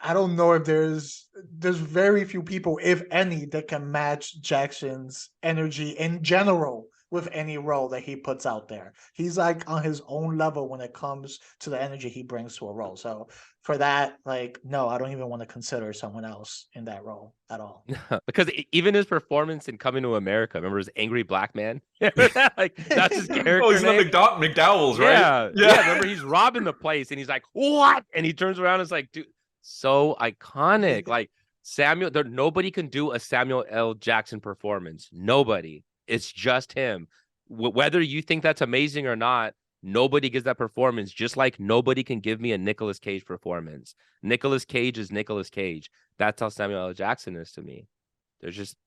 I don't know if there's very few people, if any, that can match Jackson's energy in general with any role that he puts out there. He's like on his own level when it comes to the energy he brings to a role. So for that, like, no, I don't even want to consider someone else in that role at all. Because even his performance in Coming to America, remember his angry black man? Like, that's his character. Oh, he's name. not McDowell's, right? Yeah. Remember, he's robbing the place and he's like, "What?" And he turns around and is like, "Dude, so iconic." Like, nobody can do a Samuel L. Jackson performance. Nobody. It's just him. Whether you think that's amazing or not, nobody gives that performance, just like nobody can give me a Nicolas Cage performance. Nicolas Cage is Nicolas Cage. That's how Samuel L. Jackson is to me.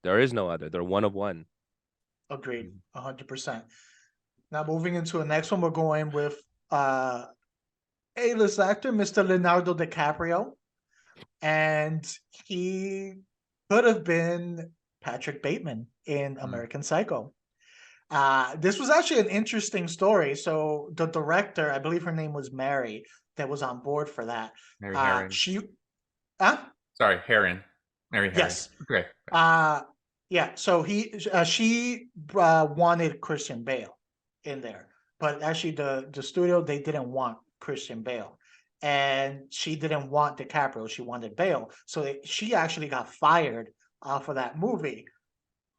There is no other. They're one of one. Agreed, 100%. Now moving into the next one, we're going with A-list actor, Mr. Leonardo DiCaprio. And he could have been Patrick Bateman in American Psycho. This was actually an interesting story. So the director, I believe her name was Mary, that was on board for that. Mary Herron. Sorry, Herron. Mary Herron. Yes. Okay. Yeah. So she wanted Christian Bale in there, but actually the studio, they didn't want Christian Bale, and she didn't want DiCaprio. She wanted Bale. So she actually got fired off of that movie.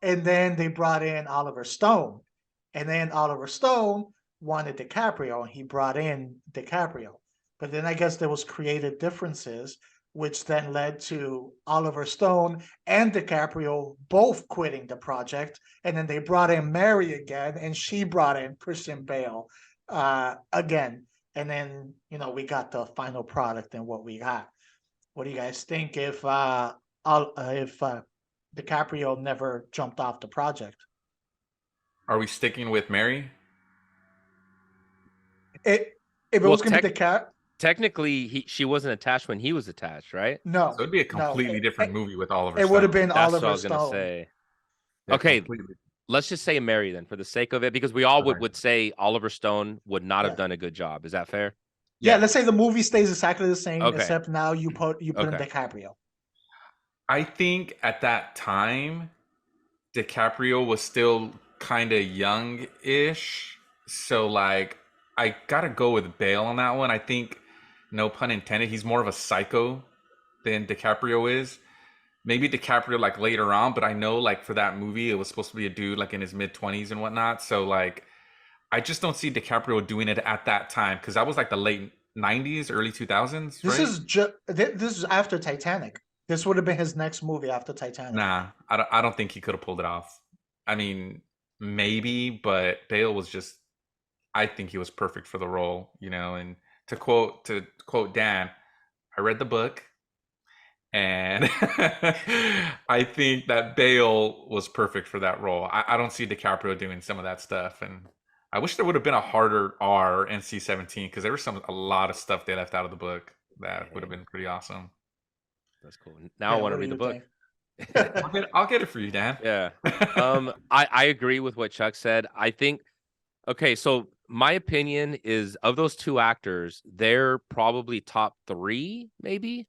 And then they brought in Oliver Stone. And then Oliver Stone wanted DiCaprio, and he brought in DiCaprio. But then I guess there was creative differences, which then led to Oliver Stone and DiCaprio both quitting the project. And then they brought in Mary again, and she brought in Christian Bale again. And then, we got the final product and what we got. What do you guys think if DiCaprio never jumped off the project? Are we sticking with Mary? If it Well, was going to be technically, she wasn't attached when he was attached, right? no, So it'd be a completely different movie with Oliver Stone. It would have been That's what I Oliver was gonna Stone. say. Yeah, Okay, completely. let's just say Mary then, for the sake of it, because we all Alright. would say Oliver Stone would not have Yeah. done a good job. Is that fair? Yeah, let's say the movie stays exactly the same, Okay. except now you put in Okay. DiCaprio. I think at that time, DiCaprio was still kind of young-ish. So, like, I gotta go with Bale on that one. I think, no pun intended, he's more of a psycho than DiCaprio is. Maybe DiCaprio, like, later on, but I know, like, for that movie, it was supposed to be a dude, like, in his mid-20s and whatnot. So, like, I just don't see DiCaprio doing it at that time, because that was, like, the late 90s, early 2000s, This right? this is after Titanic. This would have been his next movie after Titanic. Nah, I don't think he could have pulled it off. I mean, maybe, but Bale was just, I think he was perfect for the role, and to quote Dan, I read the book and I think that Bale was perfect for that role. I don't see DiCaprio doing some of that stuff, and I wish there would have been a harder R NC-17, because there was a lot of stuff they left out of the book that would have been pretty awesome. That's cool. Now I want to what do read the you book. think? I'll get it for you, Dan. Yeah. I agree with what Chuck said. I think, okay, so my opinion is, of those two actors, they're probably top 3, maybe,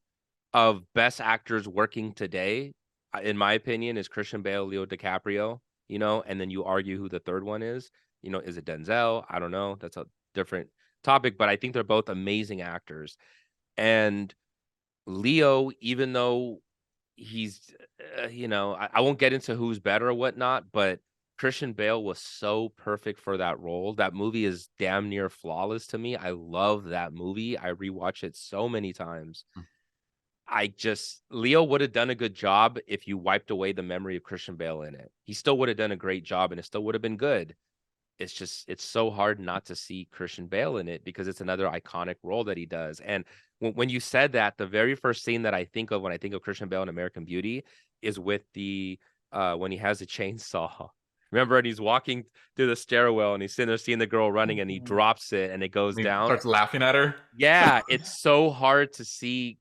of best actors working today. In my opinion, is Christian Bale, Leo DiCaprio, and then you argue who the third one is. Is it Denzel? I don't know. That's a different topic, but I think they're both amazing actors. And Leo, even though he's, I won't get into who's better or whatnot, but Christian Bale was so perfect for that role. That movie is damn near flawless to me. I love that movie. I rewatch it so many times. Leo would have done a good job if you wiped away the memory of Christian Bale in it. He still would have done a great job, and it still would have been good. It's so hard not to see Christian Bale in it, because it's another iconic role that he does. And when you said that, the very first scene that I think of when I think of Christian Bale in American Beauty is with when he has a chainsaw. Remember, and he's walking through the stairwell and he's sitting there seeing the girl running, and he drops it and it goes He down. starts laughing at her. Yeah, it's so hard to see.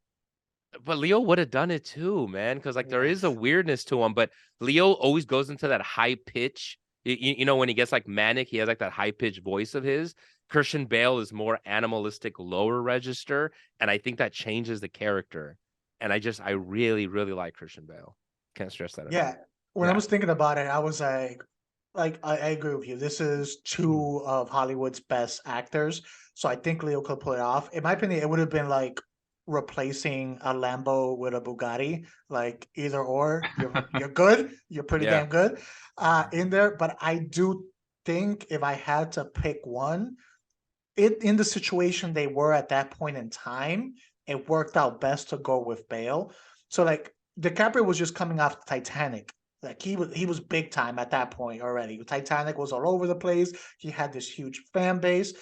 But Leo would have done it too, man, because there is a weirdness to him. But Leo always goes into that high pitch. When he gets manic, he has that high pitched voice of his. Christian Bale is more animalistic, lower register, and I think that changes the character. And I really, really like Christian Bale. Can't stress that enough. Yeah, when I was thinking about it, I was like I agree with you. This is 2 of Hollywood's best actors, so I think Leo could pull it off. In my opinion, it would have been like replacing a Lambo with a Bugatti, like either or. You're good. You're pretty damn good in there. But I do think if I had to pick one, in the situation they were at that point in time, it worked out best to go with Bale. So DiCaprio was just coming off Titanic. Like he was big time at that point already. Titanic was all over the place. He had this huge fan base.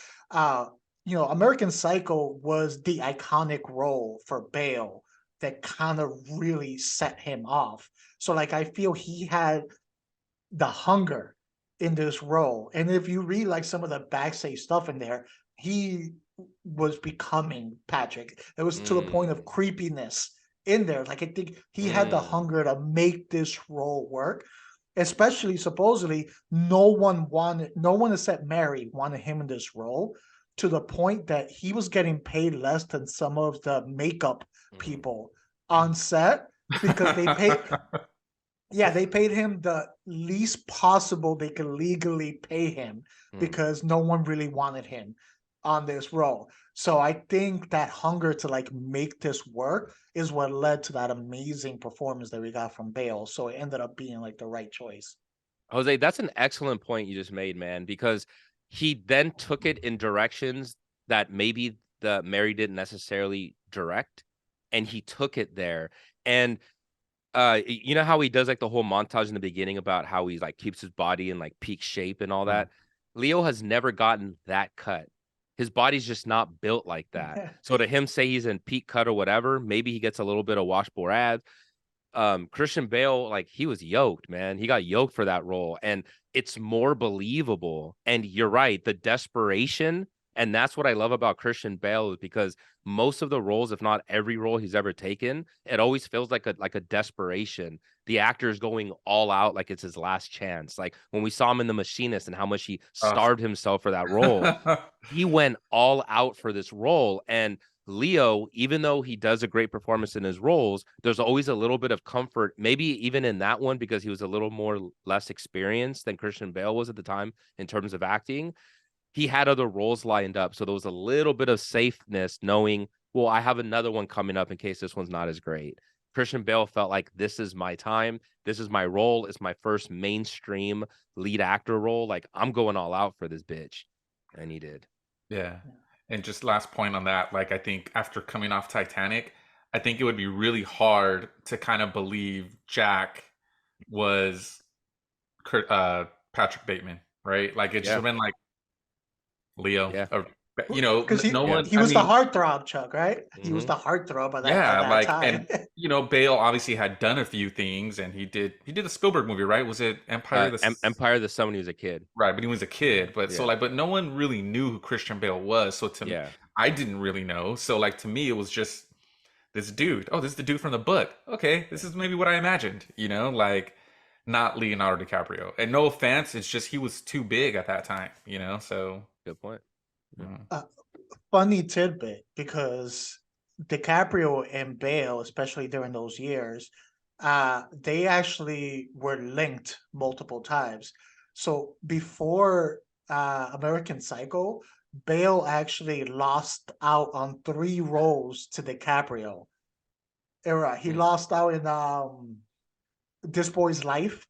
American Psycho was the iconic role for Bale that kind of really set him off. So I feel he had the hunger in this role. And if you read some of the backstage stuff in there, he was becoming Patrick. It was to the point of creepiness in there. I think he had the hunger to make this role work. Especially supposedly no one except Mary wanted him in this role, to the point that he was getting paid less than some of the makeup people on set, because they paid him the least possible they could legally pay him, because no one really wanted him on this role. So I think that hunger to like make this work is what led to that amazing performance that we got from Bale. So it ended up being like the right choice. Jose, that's an excellent point you just made, man, because he then took it in directions that maybe the Mary didn't necessarily direct, and he took it there. And you know how he does like the whole montage in the beginning about how he like keeps his body in like peak shape and all that. Leo has never gotten that cut. His body's just not built like that. So to him say he's in peak cut or whatever, maybe he gets a little bit of washboard abs. Christian Bale, like he was yoked, man. He got yoked for that role, and it's more believable. And you're right, the desperation, and that's what I love about Christian Bale is because most of the roles, if not every role he's ever taken, it always feels like a desperation. The actor is going all out, like it's his last chance. Like when we saw him in The Machinist and how much he starved himself for that role, he went all out for this role. And Leo, even though he does a great performance in his roles, there's always a little bit of comfort, maybe even in that one, because he was a little more less experienced than Christian Bale was at the time in terms of acting. He had other roles lined up. So there was a little bit of safeness knowing, well, I have another one coming up in case this one's not as great. Christian Bale felt like this is my time. This is my role. It's my first mainstream lead actor role. Like I'm going all out for this bitch. And he did. Yeah. And just last point on that, like I think after coming off Titanic, I think it would be really hard to kind of believe Jack was Patrick Bateman, right? Like it just Yeah. would have been like Leo, Yeah. or you know, Because no one. he I was the mean, heartthrob, Chuck, right? He was Mhm. the heartthrob at yeah, that like, time. and you know, Bale obviously had done a few things, and he did a Spielberg movie, right? Was it Empire? Empire of the Sun when he was a kid. Right, but he was a kid. But so Yeah. like, but no one really knew who Christian Bale was. So to me, Yeah. I didn't really know. So like to me, it was just this dude. Oh, this is the dude from the book. Okay, this is maybe what I imagined. You know, like not Leonardo DiCaprio. And no offense, it's just he was too big at that time. You know, so Good point. Funny tidbit, because DiCaprio and Bale, especially during those years, they actually were linked multiple times. So before American Psycho, Bale actually lost out on 3 roles to DiCaprio. He lost out in This Boy's Life,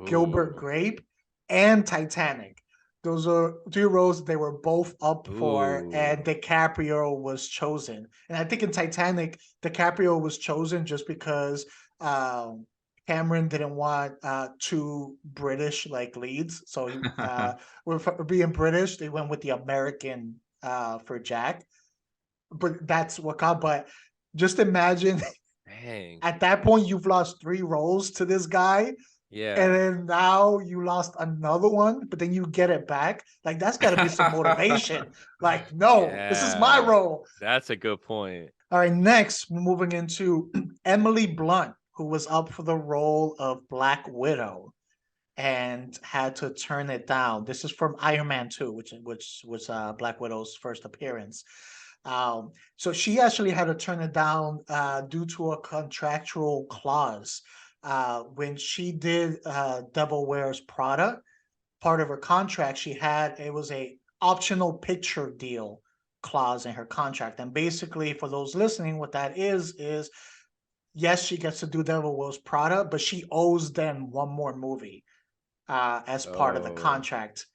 Gilbert Ooh. Grape, and Titanic. Those are 3 roles they were both up for, Ooh. and DiCaprio was chosen. And I think in Titanic, DiCaprio was chosen just because Cameron didn't want 2 British like leads. So he, for being British, they went with the American for Jack. But that's what got. But just imagine Dang. at that point you've lost 3 roles to this guy, and Yeah. then now you lost another one, but then you get it back. Like that's got to be some motivation. Like, no, this is my Yeah. role. That's a good point. All right, next we're moving into Emily Blunt, who was up for the role of Black Widow and had to turn it down. This is from Iron Man 2, which was Black Widow's first appearance. So she actually had to turn it down due to a contractual clause. When she did Devil Wears Prada, part of her contract she had, it was a optional picture deal clause in her contract. And basically, for those listening, what that is yes, she gets to do Devil Wears Prada, but she owes them one more movie as part of the Oh. contract.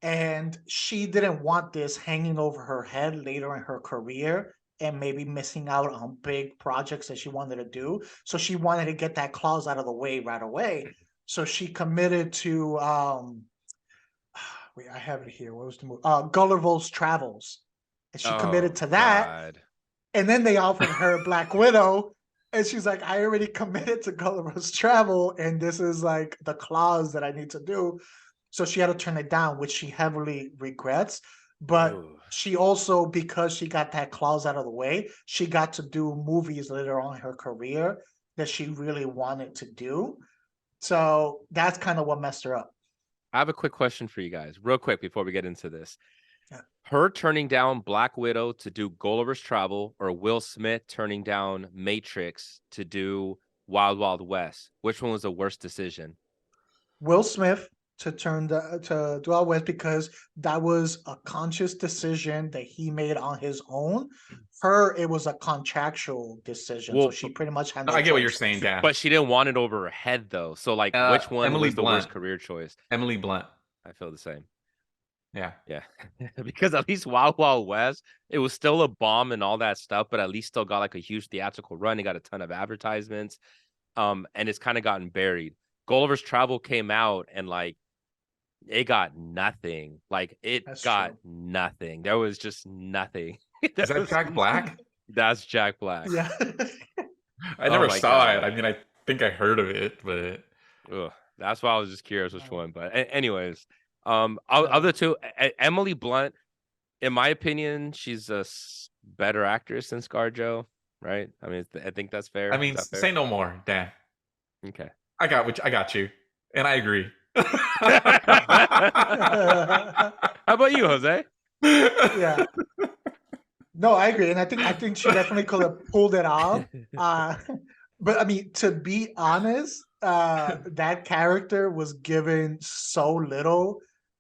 And she didn't want this hanging over her head later in her career and maybe missing out on big projects that she wanted to do. So she wanted to get that clause out of the way right away. So she committed to wait, I have it here. What was the movie? Gulliver's Travels. And she committed Oh to that. God. And then they offered her Black Widow. And she's like, I already committed to Gulliver's Travel, and this is like the clause that I need to do. So she had to turn it down, which she heavily regrets. But Ooh. she also, because she got that clause out of the way, she got to do movies later on in her career that she really wanted to do. So that's kind of what messed her up. I have a quick question for you guys, real quick, before we get into this. Yeah. Her turning down Black Widow to do Gulliver's Travel, or Will Smith turning down Matrix to do Wild Wild West? Which one was the worst decision? Will Smith, to do out west because that was a conscious decision that he made on his own. Her, it was a contractual decision, so Well, she pretty much had No, no I get what you're choice. saying, Dan. but she didn't want it over her head though. So like, which one Emily was the worst Blunt. career choice? Emily Blunt. I feel the same. Yeah. Yeah, because at least Wild Wild West, it was still a bomb and all that stuff, but at least still got like a huge theatrical run. It got a ton of advertisements, and it's kind of gotten buried. Gulliver's Travel came out and like it got nothing. Like it That's got true. nothing. There was just nothing. Is that Jack Black? That's Jack Black. Yeah. I Oh never my saw God. it. I mean, I think I heard of it, but Ugh, that's why I was just curious which one. But anyways, Yeah. other two, Emily Blunt, in my opinion, she's a better actress than ScarJo, right? I mean, I think that's fair. I mean, Is that fair? say no more, Dan. Okay. I got you, and I agree. How about you, Jose? Yeah. No, I agree, and I think she definitely could have pulled it off. But I mean, to be honest, that character was given so little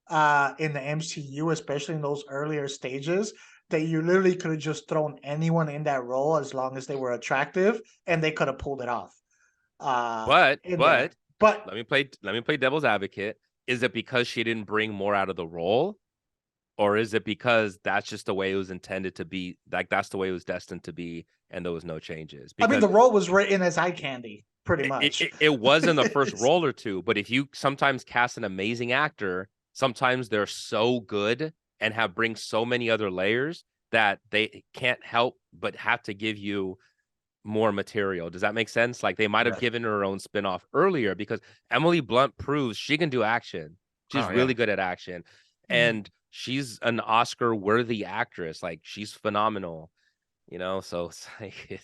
in the MCU, especially in those earlier stages, that you literally could have just thrown anyone in that role as long as they were attractive, and they could have pulled it off. But But let me play devil's advocate. Is it because she didn't bring more out of the role? Or is it because that's just the way it was intended to be? Like that's the way it was destined to be, and there was no changes. I mean, Because the role was written as eye candy, pretty much. it was in the first role or two, but if you sometimes cast an amazing actor, sometimes they're so good and bring so many other layers that they can't help but have to give you more material. Does that make sense? Like they might have given her own spinoff earlier because Emily Blunt proves she can do action. She's really good at action. And she's an Oscar worthy actress. Like she's phenomenal, so it's like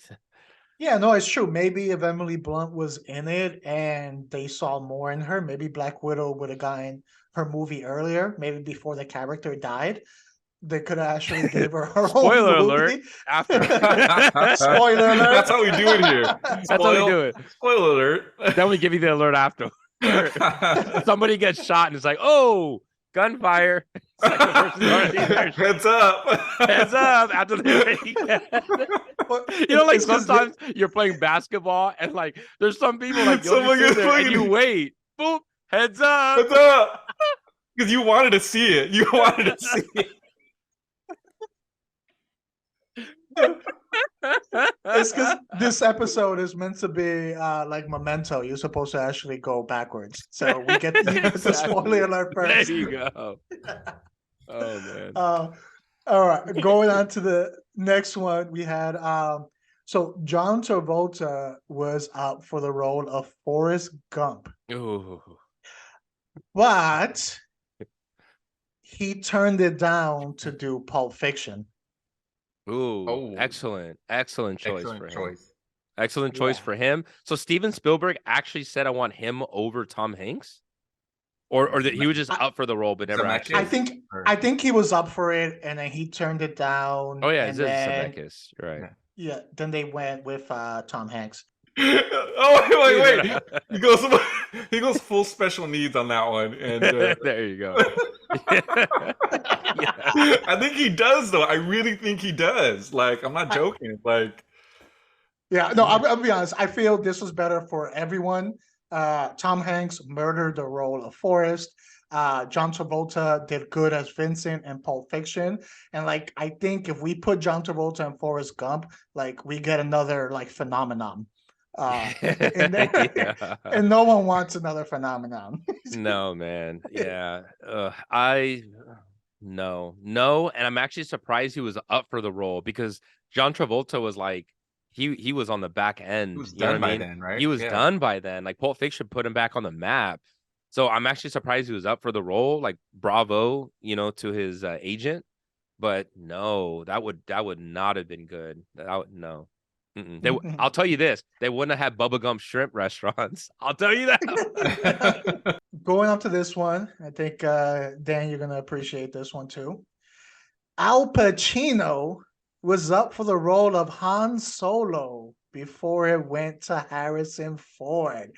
Yeah, no, it's true. Maybe if Emily Blunt was in it and they saw more in her, maybe Black Widow would have gotten her movie earlier, maybe before the character died. They could have actually gave her her spoiler own alert movie. after. Spoiler alert. That's how we do it here. That's how we do it. Spoiler alert. Then we give you the alert after. Somebody gets shot and it's like, oh, gunfire. It's like the person's already there. Heads up. Heads up after they're already dead. Like sometimes you're playing basketball and like there's some people like you'll just sit there and you wait. Boop, heads up. Heads up. Because you wanted to see it. You wanted to see it. It's because this episode is meant to be like Memento. You're supposed to actually go backwards. So we get the spoiler alert first. There you go. Oh man. All right, going on to the next one, we had so John Travolta was up for the role of Forrest Gump. Ooh. But he turned it down to do Pulp Fiction. Ooh, excellent choice for him. Excellent choice Yeah. for him. So Steven Spielberg actually said, "I want him over Tom Hanks," or that he was just up for the role but never actually. I think he was up for it, and then he turned it down. Oh yeah, and it's then, Zemeckis. You're right. Yeah, then they went with Tom Hanks. Oh wait. He goes full special needs on that one, and there you go. I think he does though. I really think he does. Like I'm not joking. Like yeah, no, I'll be honest. I feel this was better for everyone. Tom Hanks murdered the role of Forrest. John Travolta did good as Vincent in Pulp Fiction, and like I think if we put John Travolta and Forrest Gump, like we get another like phenomenon. And no one wants another phenomenon. No, man. Yeah. No, and I'm actually surprised he was up for the role because John Travolta was like he was on the back end. He was done by then, right? He was done by then. Like Pulp Fiction put him back on the map. So I'm actually surprised he was up for the role. Like bravo, to his agent. But no, that would not have been good. No. I'll tell you this: they wouldn't have had bubblegum shrimp restaurants. I'll tell you that. Going up to this one, I think Dan, you're gonna appreciate this one too. Al Pacino was up for the role of Han Solo before it went to Harrison Ford.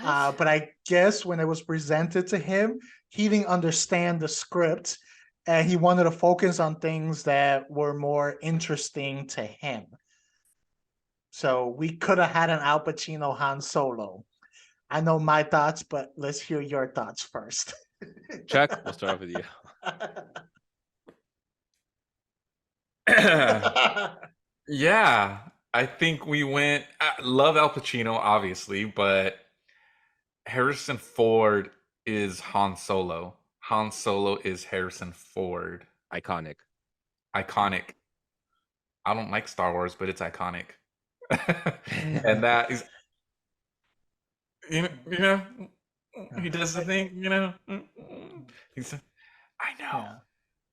What? But I guess when it was presented to him, he didn't understand the script and he wanted to focus on things that were more interesting to him. So we could have had an Al Pacino Han Solo. I know my thoughts, but let's hear your thoughts first. Chuck, we'll start off with you. Yeah, I think we went. I love Al Pacino, obviously, but Harrison Ford is Han Solo. Han Solo is Harrison Ford. Iconic. Iconic. I don't like Star Wars, but it's iconic. And that is, he does the thing, He's, I know,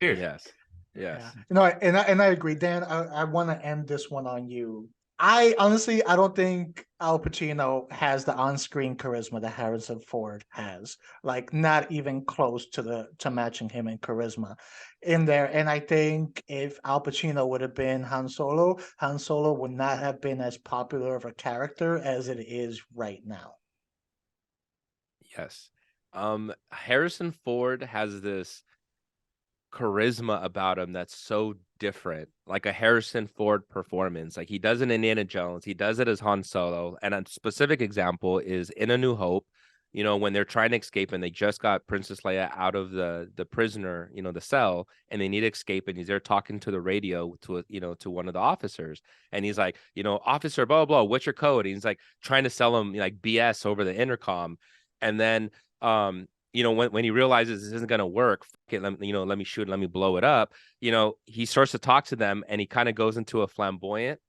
Yeah. dude. Yes. Yes. Yeah. No, and I agree, Dan. I want to end this one on you. I honestly, I don't think Al Pacino has the on-screen charisma that Harrison Ford has. Like, not even close to matching him in charisma in there. And I think if Al Pacino would have been Han Solo, Han Solo would not have been as popular of a character as it is right now. Yes. Harrison Ford has this charisma about him that's so different, like a Harrison Ford performance. Like he does in Indiana Jones, he does it as Han Solo. And a specific example is in A New Hope, when they're trying to escape and they just got Princess Leia out of the prisoner, the cell, and they need to escape, and he's there talking to the radio to one of the officers, and he's like, officer, blah blah, what's your code? And he's like trying to sell him like BS over the intercom, and then when he realizes this isn't going to work, let me shoot, let me blow it up. He starts to talk to them, and he kind of goes into a flamboyant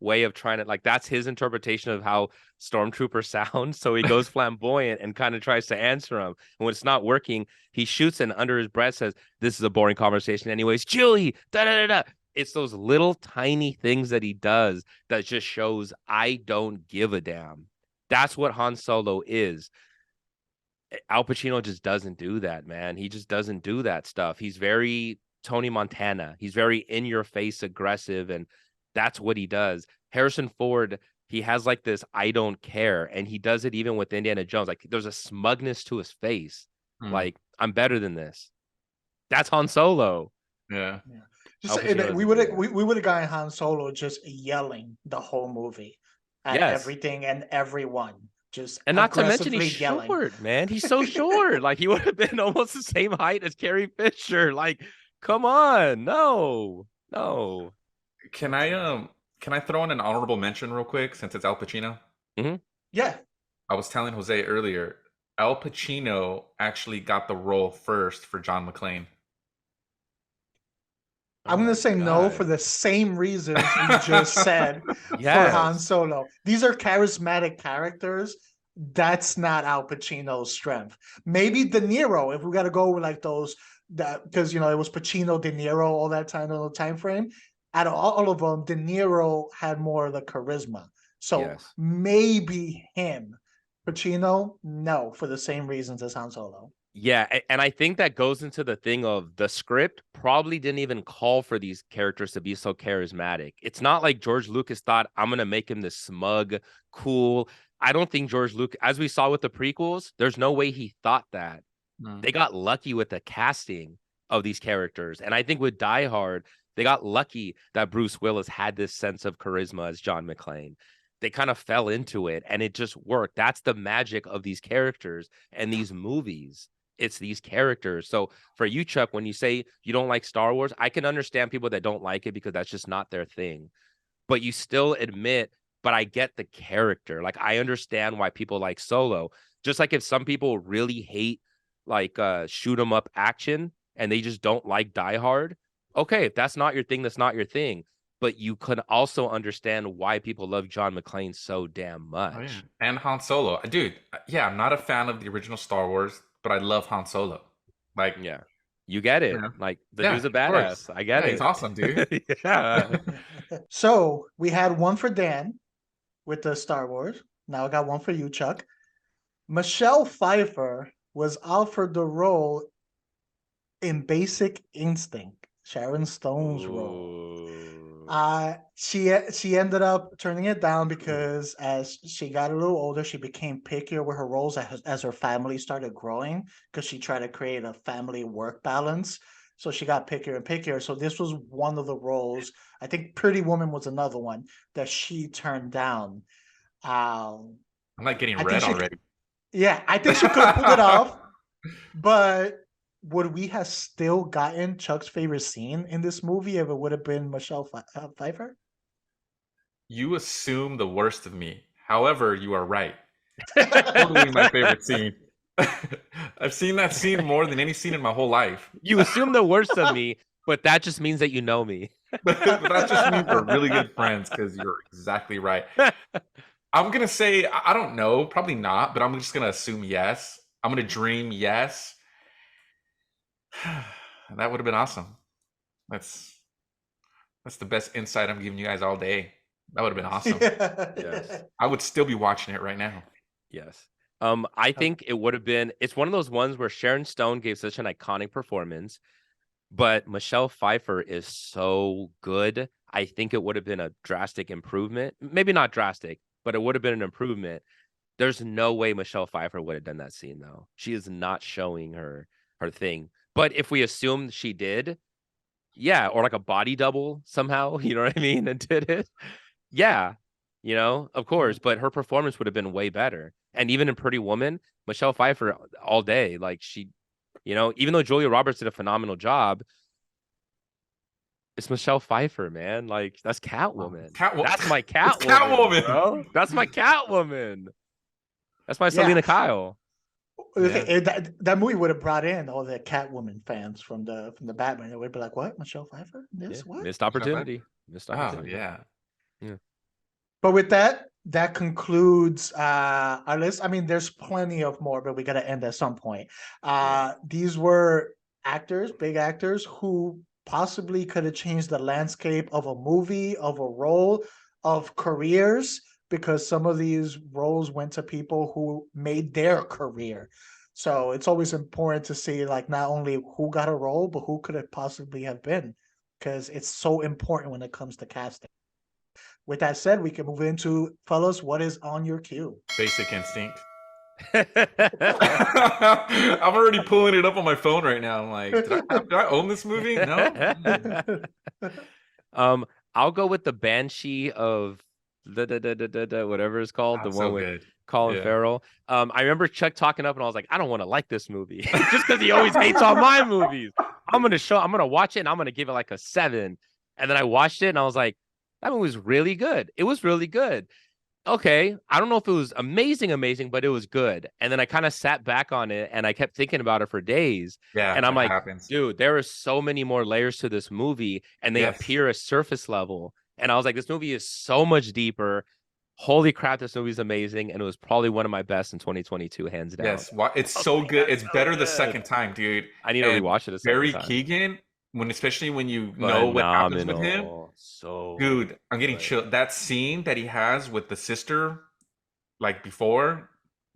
way of trying to, like, that's his interpretation of how stormtrooper sounds. So he goes flamboyant and kind of tries to answer him. And when it's not working, he shoots and under his breath says, "This is a boring conversation anyways, Julie, da da da da." It's those little tiny things that he does that just shows I don't give a damn. That's what Han Solo is. Al Pacino just doesn't do that, man. He just doesn't do that stuff. He's very Tony Montana. He's very in your face, aggressive, and that's what he does. Harrison Ford, he has like this I don't care, and he does it even with Indiana Jones. Like there's a smugness to his face. Like I'm better than this. That's Han Solo. Yeah. Just we would have gotten Han Solo just yelling the whole movie at everything and everyone. And not to mention he's yelling. Short, man. He's so short. Like he would have been almost the same height as Carrie Fisher. Like, come on, no. Can I throw in an honorable mention real quick since it's Al Pacino? Mm-hmm. Yeah. I was telling Jose earlier, Al Pacino actually got the role first for John McClane. I'm going to say no for the same reasons you just said for Han Solo. These are charismatic characters. That's not Al Pacino's strength. Maybe De Niro, if we got to go with like those, because, it was Pacino, De Niro, all that time frame. Out of all of them, De Niro had more of the charisma. So maybe him. Pacino, no, for the same reasons as Han Solo. Yeah, and I think that goes into the thing of the script probably didn't even call for these characters to be so charismatic. It's not like George Lucas thought, I'm going to make him this smug, cool. I don't think George Lucas, as we saw with the prequels, there's no way he thought that. They got lucky with the casting of these characters. And I think with Die Hard, they got lucky that Bruce Willis had this sense of charisma as John McClane. They kind of fell into it and it just worked. That's the magic of these characters and these movies. It's these characters. So for you, Chuck, when you say you don't like Star Wars, I can understand people that don't like it because that's just not their thing. But you still admit, but I get the character. Like I understand why people like Solo. Just like if some people really hate like shoot 'em up action and they just don't like Die Hard. Okay, if that's not your thing, that's not your thing. But you could also understand why people love John McClane so damn much. Oh, yeah. And Han Solo. Dude, yeah, I'm not a fan of the original Star Wars, but I love Han Solo. Like, yeah, you get it. Yeah. Like the dude's a badass. I get it. He's awesome, dude. Yeah. So we had one for Dan with the Star Wars. Now I got one for you, Chuck. Michelle Pfeiffer was offered the role in Basic Instinct, Sharon Stone's role. She ended up turning it down because as she got a little older, she became pickier with her roles as her family started growing because she tried to create a family work balance. So she got pickier and pickier. So this was one of the roles. I think Pretty Woman was another one that she turned down. Um, I'm like getting I think red she, already. yeah, I think she could have pulled it off, but would we have still gotten Chuck's favorite scene in this movie if it would have been Michelle Pfeiffer? You assume the worst of me. However, you are right. Totally my favorite scene. I've seen that scene more than any scene in my whole life. You assume the worst of me, but that just means that you know me. But that just means we're really good friends because you're exactly right. I'm gonna say I don't know, probably not, but I'm just gonna assume yes. I'm gonna dream yes. That would have been awesome. That's the best insight I'm giving you guys all day. That would have been awesome. Yes. I would still be watching it right now. Yes. I think it would have been. It's one of those ones where Sharon Stone gave such an iconic performance, but Michelle Pfeiffer is so good. I think it would have been a drastic improvement. Maybe not drastic, but it would have been an improvement. There's no way Michelle Pfeiffer would have done that scene though. She is not showing her thing. But if we assume she did, yeah, or like a body double somehow, you know what I mean, and did it. Yeah, of course, but her performance would have been way better. And even in Pretty Woman, Michelle Pfeiffer all day, like she, even though Julia Roberts did a phenomenal job, it's Michelle Pfeiffer, man. Like that's Catwoman. That's my It's Catwoman, Catwoman. bro. That's my Catwoman. That's my Yeah. Selena Kyle. Yeah. That movie would have brought in all the Catwoman fans from the Batman. They would be like, "What? Michelle Pfeiffer? This Yeah. what?" Missed opportunity. Missed Oh opportunity. yeah. But with that concludes our list. I mean, there's plenty of more, but we got to end at some point. These were actors, big actors, who possibly could have changed the landscape of a movie, of a role, of careers, because some of these roles went to people who made their career. So it's always important to see like not only who got a role, but who could it possibly have been, because it's so important when it comes to casting. With that said, we can move into, fellas, what is on your queue? Basic Instinct. I'm already pulling it up on my phone right now. I'm like, did I own this movie? No. I'll go with the Banshee of whatever it's called, the That's one so with good. Colin Yeah. Farrell. I remember Chuck talking up, and I was like, I don't want to like this movie just because he always hates on my movies. I'm gonna watch it, and I'm gonna give it like a 7. And then I watched it, and I was like, that movie was really good. It was really good. Okay, I don't know if it was amazing, but it was good. And then I kind of sat back on it and I kept thinking about it for days. Yeah, And I'm that like, happens. dude, there are so many more layers to this movie, and they Yes. appear at surface level. And I was like, this movie is so much deeper. Holy crap, this movie's amazing. And it was probably one of my best in 2022, hands down. Yes, it's I was so like, good. that's It's so better the good. second time, dude. I need to And rewatch it a second Barry time. Keoghan, especially when you know what happens with him, Phenomenal. So dude, I'm getting good. chilled. That scene that he has with the sister, like before,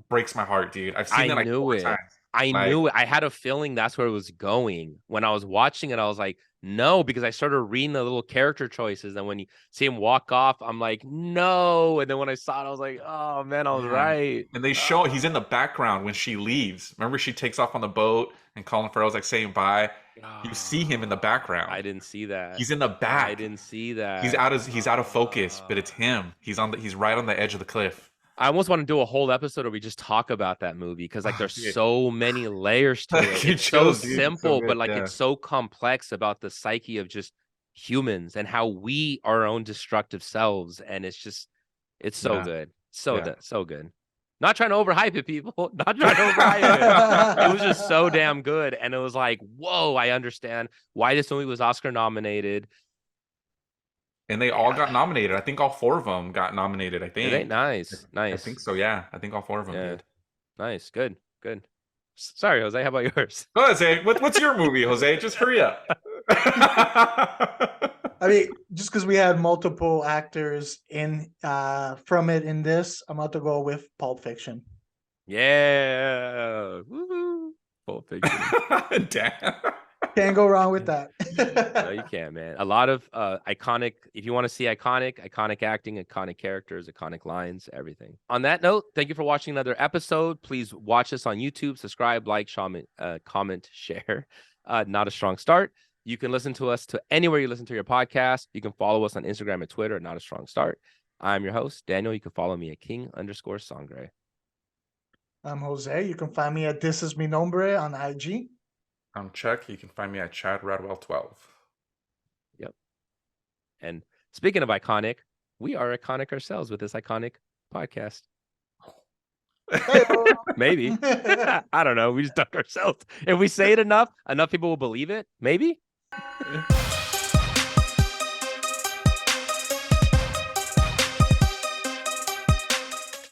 breaks my heart, dude. I've seen that like 4 times. I knew it. I had a feeling that's where it was going. When I was watching it, I was like, no, because I started reading the little character choices. And when you see him walk off, I'm like, no. And then when I saw it, I was like, oh, man, I was right. And they show he's in the background when she leaves. Remember, she takes off on the boat and Colin Farrell's like saying bye. You see him in the background. I didn't see that. He's in the back. I didn't see that. He's out of focus, but it's him. He's right on the edge of the cliff. I almost want to do a whole episode where we just talk about that movie because like there's so many layers to it. It's so simple, but like it's so complex about the psyche of just humans and how we are our own destructive selves. And it's so good. So good. Not trying to overhype it, people. Not trying to overhype it. It was just so damn good. And it was like, whoa, I understand why this movie was Oscar nominated. And they all got nominated. I think all 4 of them got nominated, I think. Nice. I think so, yeah. I think all 4 of them did. Nice. Good. Sorry, Jose. How about yours? Go ahead, Jose. What's your movie, Jose? Just hurry up. I mean, just because we had multiple actors from it in this, I'm about to go with Pulp Fiction. Yeah. Woo-hoo. Pulp Fiction. Damn. Can't go wrong with that. No, you can't, man. A lot of iconic, if you want to see iconic acting, iconic characters, iconic lines, everything. On that note, thank you for watching another episode. Please watch us on YouTube, subscribe, like, comment, share. Not a strong start. You can listen to us to anywhere you listen to your podcast. You can follow us on Instagram and Twitter, Not a Strong Start. I'm your host, Daniel. You can follow me at King_Sangre. I'm Jose. You can find me at This Is Mi Nombre on IG. I'm Chuck. You can find me at Chad Radwell 12. Yep. And speaking of iconic, we are iconic ourselves with this iconic podcast. Maybe. I don't know. We just duck ourselves. If we say it enough people will believe it. Maybe.